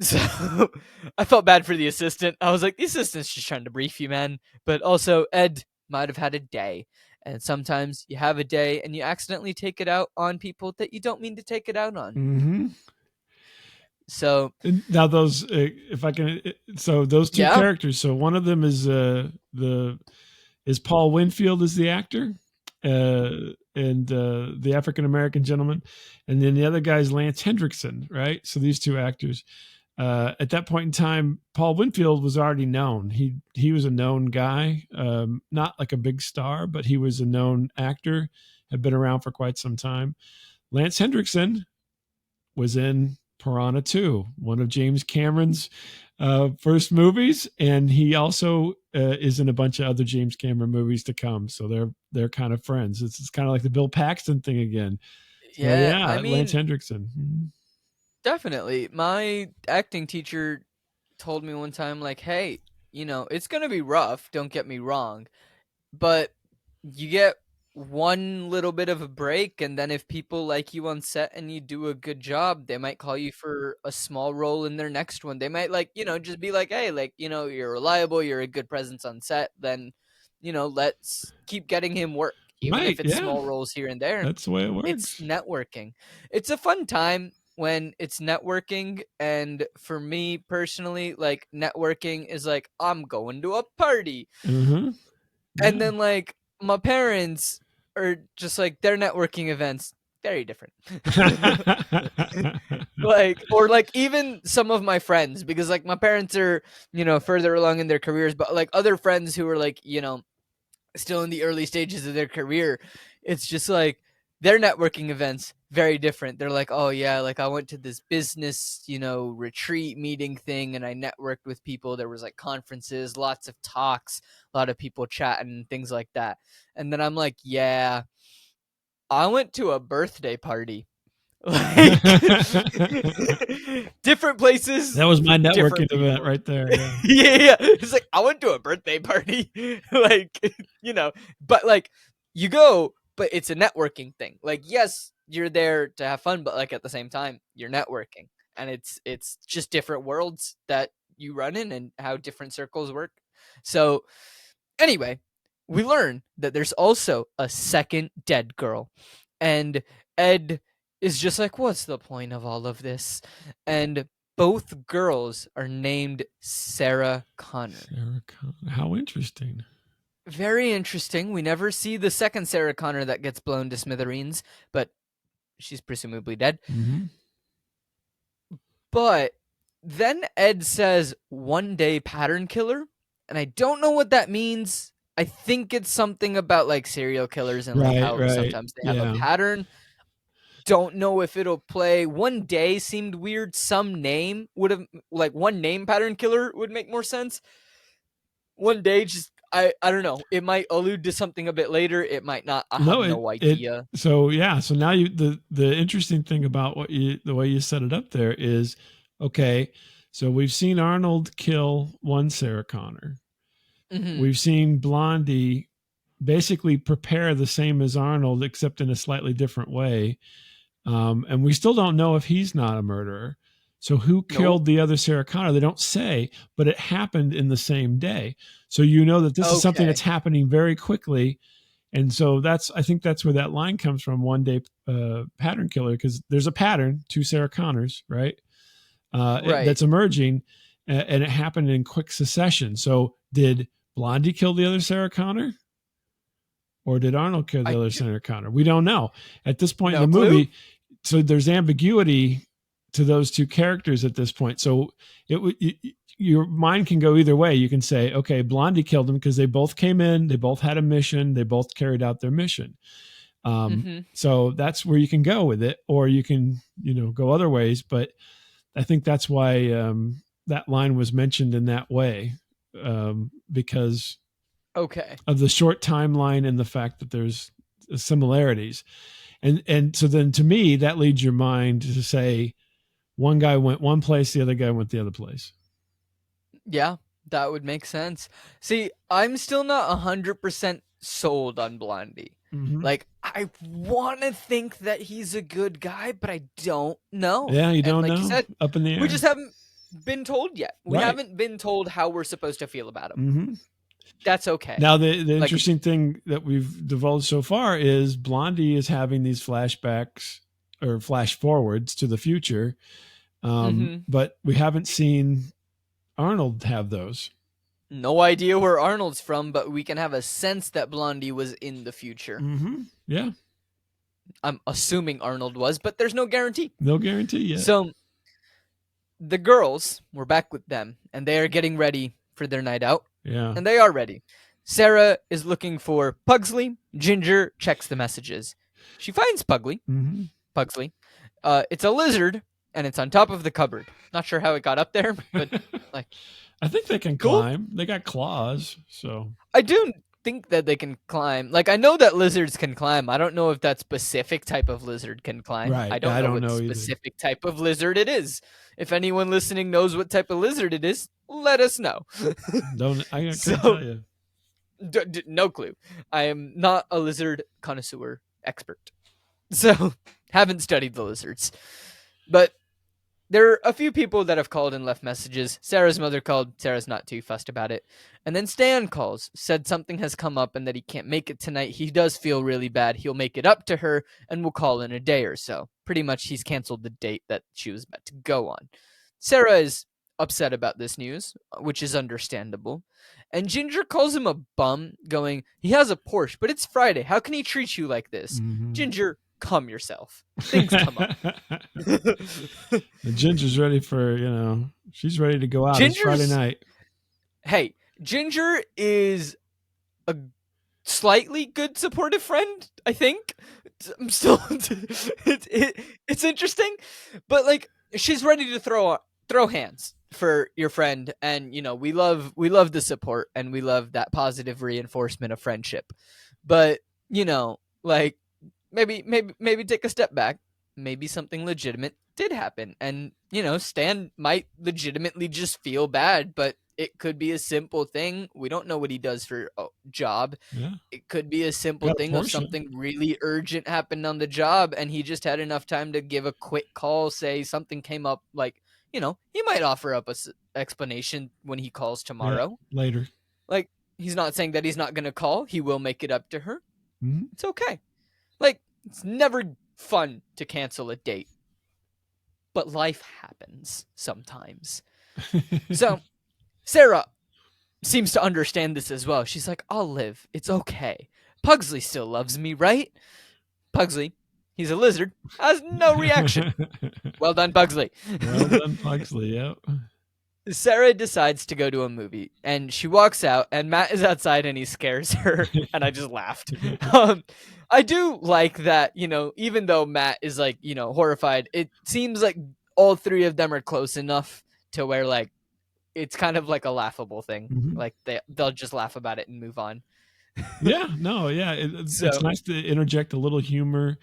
So I felt bad for the assistant. I was like, the assistant's just trying to brief you, man. But also, Ed might have had a day. And sometimes you have a day and you accidentally take it out on people that you don't mean to take it out on. So now those, if I can, so those two characters. So one of them is Paul Winfield is the actor, and the African American gentleman, and then the other guy is Lance Hendrickson, right? So these two actors. At that point in time, Paul Winfield was already known. He was a known guy, not like a big star, but he was a known actor, had been around for quite some time. Lance Hendrickson was in Piranha 2, one of James Cameron's first movies, and he also is in a bunch of other James Cameron movies to come. So they're kind of friends. It's kind of like the Bill Paxton thing again. So, yeah, I mean, Lance Hendrickson. Definitely. My acting teacher told me one time, like, hey, it's going to be rough, don't get me wrong, but you get one little bit of a break, and then if people like you on set and you do a good job, they might call you for a small role in their next one. They might, just be like, hey, you're reliable, you're a good presence on set, then, let's keep getting him work. Even if it's small roles here and there. That's the way it works. It's networking. It's a fun time when it's networking, and for me personally, networking is like, I'm going to a party. Yeah. And then my parents are just like, their networking events very different. Or even some of my friends, because my parents are further along in their careers, but other friends who are still in the early stages of their career, it's just their networking events very different. They're like, oh yeah, I went to this business retreat meeting thing and I networked with people. There was conferences, lots of talks, a lot of people chatting and things like that. And then I'm like, yeah, I went to a birthday party. Different places. That was my networking event right there. Yeah. It's I went to a birthday party. But you go, but it's a networking thing. Yes, you're there to have fun, but at the same time, you're networking. And it's just different worlds that you run in and how different circles work. So anyway, we learn that there's also a second dead girl. And Ed is just like, what's the point of all of this? And both girls are named Sarah Connor. How interesting. Very interesting. We never see the second Sarah Connor that gets blown to smithereens, but she's presumably dead. But then Ed says one day pattern killer, and I don't know what that means. I think it's something about serial killers and how sometimes they have a pattern. Don't know if it'll play. One day seemed weird. Some name would have one name pattern killer would make more sense. One day, just I don't know. It might allude to something a bit later. It might not. I have no idea. So now the interesting thing about the way you set it up there is, okay, so we've seen Arnold kill one Sarah Connor. We've seen Blondie basically prepare the same as Arnold, except in a slightly different way. And we still don't know if he's not a murderer. So who killed the other Sarah Connor? They don't say, but it happened in the same day. So that this is something that's happening very quickly. And so I think that's where that line comes from, one day pattern killer, because there's a pattern to Sarah Connors, right? That's emerging, and it happened in quick succession. So did Blondie kill the other Sarah Connor? Or did Arnold kill the other Sarah Connor? We don't know. At this point in the movie, so there's ambiguity to those two characters at this point. So your mind can go either way. You can say, okay, Blondie killed him because they both came in, they both had a mission, they both carried out their mission. So that's where you can go with it, or you can, go other ways. But I think that's why that line was mentioned in that way, because Okay. of the short timeline and the fact that there's similarities. And so then to me that leads your mind to say one guy went one place, the other guy went the other place. Yeah, that would make sense. See, I'm still not 100% sold on Blondie. Mm-hmm. Like, I want to think that he's a good guy, but I don't know. Yeah, you And don't like you know. said, Up in the we air. just haven't been told yet. We Right. haven't been told how we're supposed to feel about him. Mm-hmm. That's okay. Now, the Like, interesting thing that we've divulged so far is Blondie is having these flashbacks or flash forwards to the future, mm-hmm. but we haven't seen Arnold have those. No idea where Arnold's from, but we can have a sense that Blondie was in the future. Mm-hmm. Yeah. I'm assuming Arnold was, but there's no guarantee. No guarantee yet. So the girls, we're back with them, and they are getting ready for their night out. Yeah. And they are ready. Sarah is looking for Pugsley. Ginger checks the messages. She finds Pugsley. Mm-hmm. Pugsley. It's a lizard, and it's on top of the cupboard. Not sure how it got up there, but like, I think they can cool. climb. They got claws, so I do think that they can climb. Like, I know that lizards can climb. I don't know if that specific type of lizard can climb. Right. I don't know what specific type of lizard it is. If anyone listening knows what type of lizard it is, let us know. I can't tell you. No clue. I am not a lizard connoisseur expert, so haven't studied the lizards. But there are a few people that have called and left messages. Sarah's mother called. Sarah's not too fussed about it. And then Stan calls, said something has come up and that he can't make it tonight. He does feel really bad. He'll make it up to her and will call in a day or so. Pretty much he's canceled the date that she was about to go on. Sarah is upset about this news, which is understandable. And Ginger calls him a bum, going, he has a Porsche, but it's Friday. How can he treat you like this? Mm-hmm. Ginger, calm yourself. Things come up. The Ginger's ready for, she's ready to go out. It's Friday night. Hey, Ginger is a slightly good supportive friend, I think. I'm still it's interesting, but like she's ready to throw hands for your friend, and we love the support and we love that positive reinforcement of friendship. But like maybe take a step back. Maybe something legitimate did happen, and Stan might legitimately just feel bad, but it could be a simple thing. We don't know what he does for a job. Yeah. It could be a simple thing of something really urgent happened on the job, and he just had enough time to give a quick call, say something came up, like, he might offer up a explanation when he calls tomorrow. Yeah, later. Like, he's not saying that he's not going to call. He will make it up to her. Mm-hmm. It's okay. Like, it's never fun to cancel a date, but life happens sometimes. So Sarah seems to understand this as well. She's like, I'll live. It's okay. Pugsley still loves me, right? Pugsley, he's a lizard, has no reaction. Well done, Pugsley. Well done, Pugsley, yep. Sarah decides to go to a movie, and she walks out, and Matt is outside, and he scares her, and I just laughed. I do like that, even though Matt is, like, horrified, it seems like all three of them are close enough to where, like, it's kind of like a laughable thing. Mm-hmm. Like, they'll just laugh about it and move on. It's nice to interject a little humor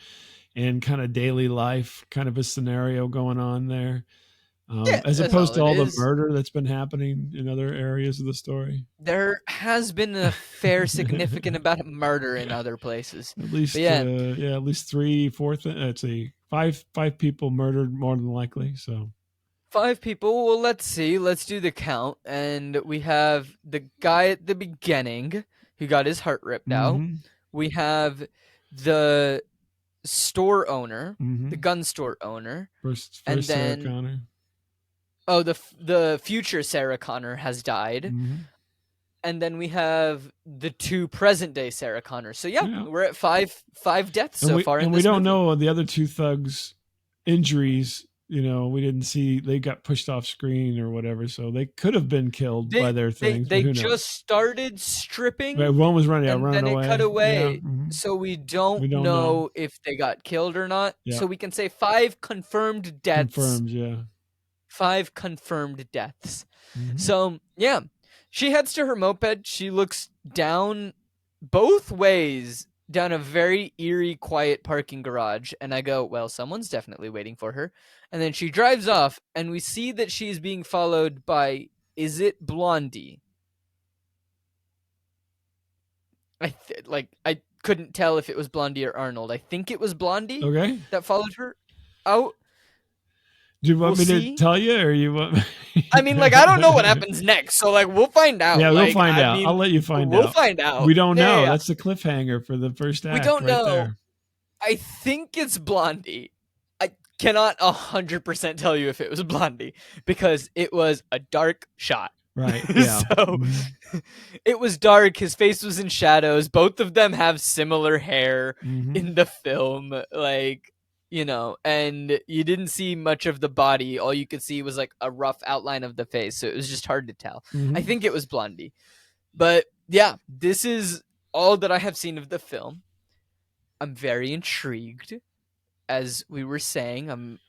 and kind of daily life, kind of a scenario going on there. As opposed to all the murder that's been happening in other areas of the story. There has been a fair significant amount of murder in other places. At least, at least 3, 4, let's see, five people murdered more than likely. So 5 people. Well, let's see. Let's do the count. And we have the guy at the beginning who got his heart ripped out. We have the store owner, the gun store owner. First and Sarah then Connor. Oh, the future Sarah Connor has died. And then we have the 2 present day Sarah Connors. So we're at 5 deaths so far. And we don't know the other 2 thugs' injuries. We didn't see, they got pushed off screen or whatever, so they could have been killed by their things. They just started stripping. Right, one was running away. Then it cut away. Yeah. So we don't know if they got killed or not. Yeah. So we can say 5 confirmed deaths. Confirmed, yeah. 5 confirmed deaths. Mhm. So, yeah, she heads to her moped. She looks down both ways down a very eerie, quiet parking garage. And I go, well, someone's definitely waiting for her. And then she drives off, and we see that she's being followed by, is it Blondie? I couldn't tell if it was Blondie or Arnold. I think it was Blondie Okay. that followed her out. Do you We'll want me to see. tell you, or you want? I mean, like, I don't know what happens next, so like we'll find out. Yeah, we'll Like, find I out. I'll mean, let you find we'll out. find out. We don't Yeah, yeah, know. yeah. That's the cliffhanger for the first We act, don't right know. there. I think it's Blondie. I cannot 100% tell you if it was Blondie because it was a dark shot. Right. Yeah. So it was dark. His face was in shadows. Both of them have similar hair Mhm. in the film. Like, and you didn't see much of the body. All you could see was like a rough outline of the face. So it was just hard to tell. I Mhm. think it was Blondie. But yeah, this is all that I have seen of the film. I'm very intrigued. As we were saying,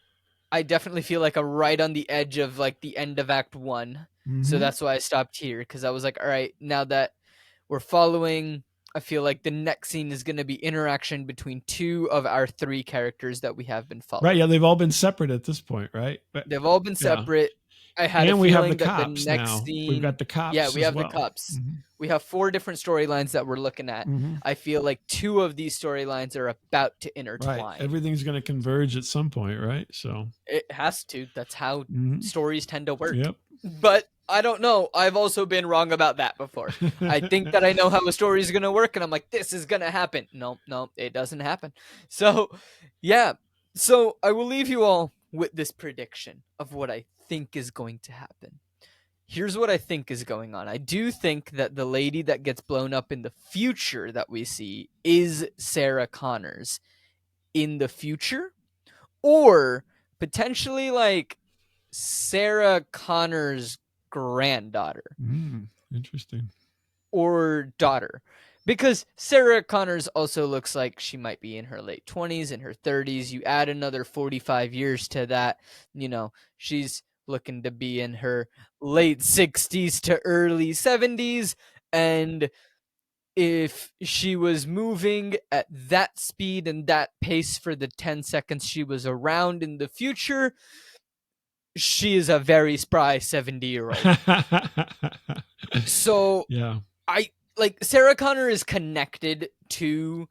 I definitely feel like I'm right on the edge of like the end of Act 1. So Mhm. that's why I stopped here, because I was like, all right, now that we're following, I feel like the next scene is going to be interaction between 2 of our 3 characters that we have been Right. following. Yeah, they've all been separate at this point, right? But They've all been yeah, separate. I had a and we have the feeling that the cops next now. We've got scene, the yeah, cops we as have the well. cops. Mhm. We have 4 different storylines that we're looking at. Mhm. I feel like 2 of these storylines are about to Right. intertwine. Everything's going to converge at some point, right? So. It has to. That's how Mhm. stories tend to work. Yep. But I don't know. I've also been wrong about that before. I think that I know how a story is going to work, and I'm like, this is going to happen. No, no, it doesn't happen. So, yeah. So I will leave you all with this prediction of what I think is going to happen. Here's what I think is going on. I do think that the lady that gets blown up in the future that we see is Sarah Connors in the future, or potentially like Sarah Connor's granddaughter Interesting. or daughter. Because Sarah Connors also looks like she might be in her late 20s, in her 30s. You add another 45 years to that, she's looking to be in her late 60s to early 70s. And if she was moving at that speed and that pace for the 10 seconds she was around in the future, she is a very spry 70-year-old. So Yeah. I like Sarah Connor is connected to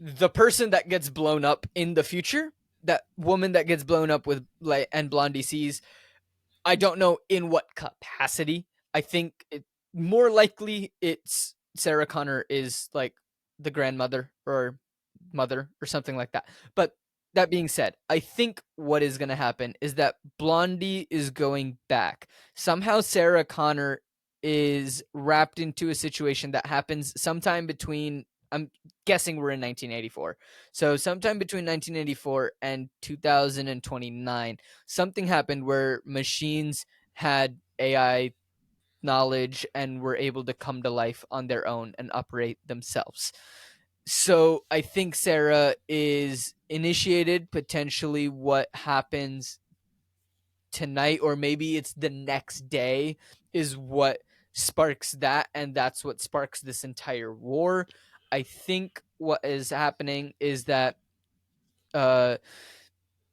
the person that gets blown up in the future. That woman that gets blown up with like and Blondie sees. I don't know in what capacity. I think more likely it's Sarah Connor is like the grandmother or mother or something like that. But that being said, I think what is going to happen is that Blondie is going back. Somehow Sarah Connor is wrapped into a situation that happens sometime between, I'm guessing we're in 1984. So sometime between 1984 and 2029, something happened where machines had AI knowledge and were able to come to life on their own and operate themselves. So I think Sarah is initiated. Potentially what happens tonight, or maybe it's the next day, is what sparks that, and that's what sparks this entire war. I think what is happening uh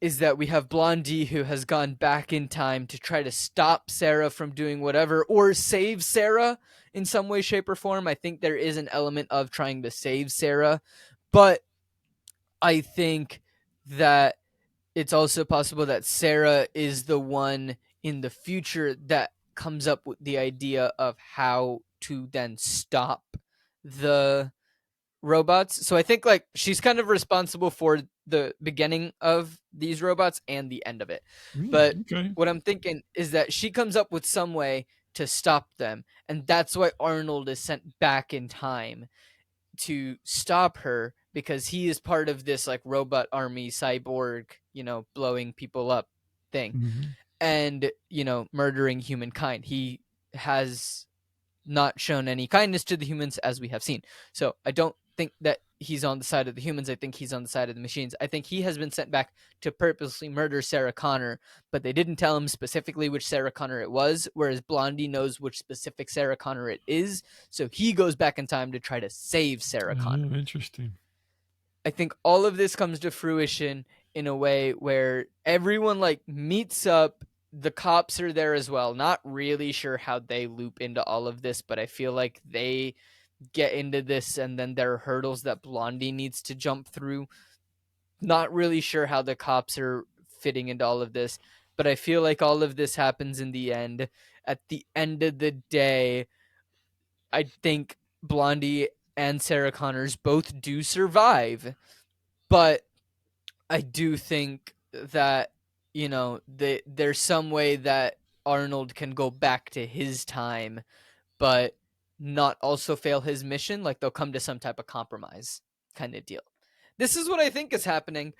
is that we have Blondie who has gone back in time to try to stop Sarah from doing whatever, or save Sarah in some way, shape, or form. I think there is an element of trying to save Sarah, but I think that it's also possible that Sarah is the one in the future that comes up with the idea of how to then stop the robots. So I think like she's kind of responsible for the beginning of these robots and the end of it. But Okay. what I'm thinking is that she comes up with some way to stop them, and that's why Arnold is sent back in time to stop her, because he is part of this like robot army cyborg, blowing people up thing, Mhm. and murdering humankind. He has not shown any kindness to the humans, as we have seen. So I don't think that he's on the side of the humans. I think he's on the side of the machines. I think he has been sent back to purposely murder Sarah Connor, but they didn't tell him specifically which Sarah Connor it was, whereas Blondie knows which specific Sarah Connor it is. So he goes back in time to try to save Sarah Connor. Oh, interesting. I think all of this comes to fruition in a way where everyone like meets up. The cops are there as well. Not really sure how they loop into all of this, but I feel like they get into this and then there are hurdles that Blondie needs to jump through. Not really sure how the cops are fitting into all of this, but I feel like all of this happens in the end. At the end of the day, I think Blondie and Sarah Connors both do survive, but I do think that, there's some way that Arnold can go back to his time, but not also fail his mission. Like they'll come to some type of compromise kind of deal. This is what I think is happening.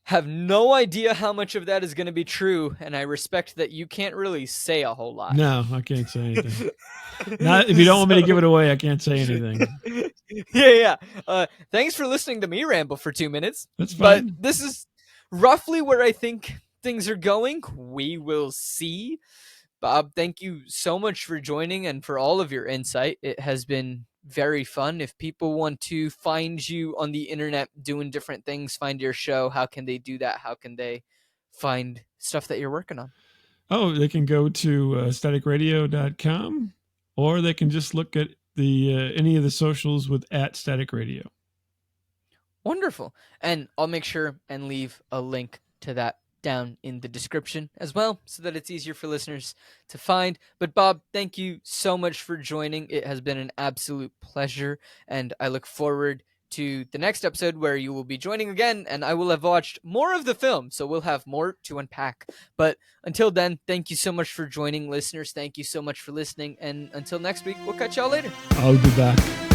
Have no idea how much of that is going to be true, and I respect that you can't really say a whole lot. No, I can't say anything. Not if you don't want me to give it away, I can't say anything. Yeah. Thanks for listening to me ramble for 2 minutes. That's fine. But this is roughly where I think things are going. We will see. Bob, thank you so much for joining and for all of your insight. It has been very fun. If people want to find you on the internet doing different things, find your show, how can they do that? How can they find stuff that you're working on? Oh, they can go to staticradio.com, or they can just look at the any of the socials with @staticradio. Wonderful. And I'll make sure and leave a link to that down in the description as well, so that it's easier for listeners to find. But Bob, thank you so much for joining. It has been an absolute pleasure, and I look forward to the next episode where you will be joining again, and I will have watched more of the film, so we'll have more to unpack. But until then, thank you so much for joining, listeners. Thank you so much for listening, and until next week, we'll catch y'all later. I'll be back.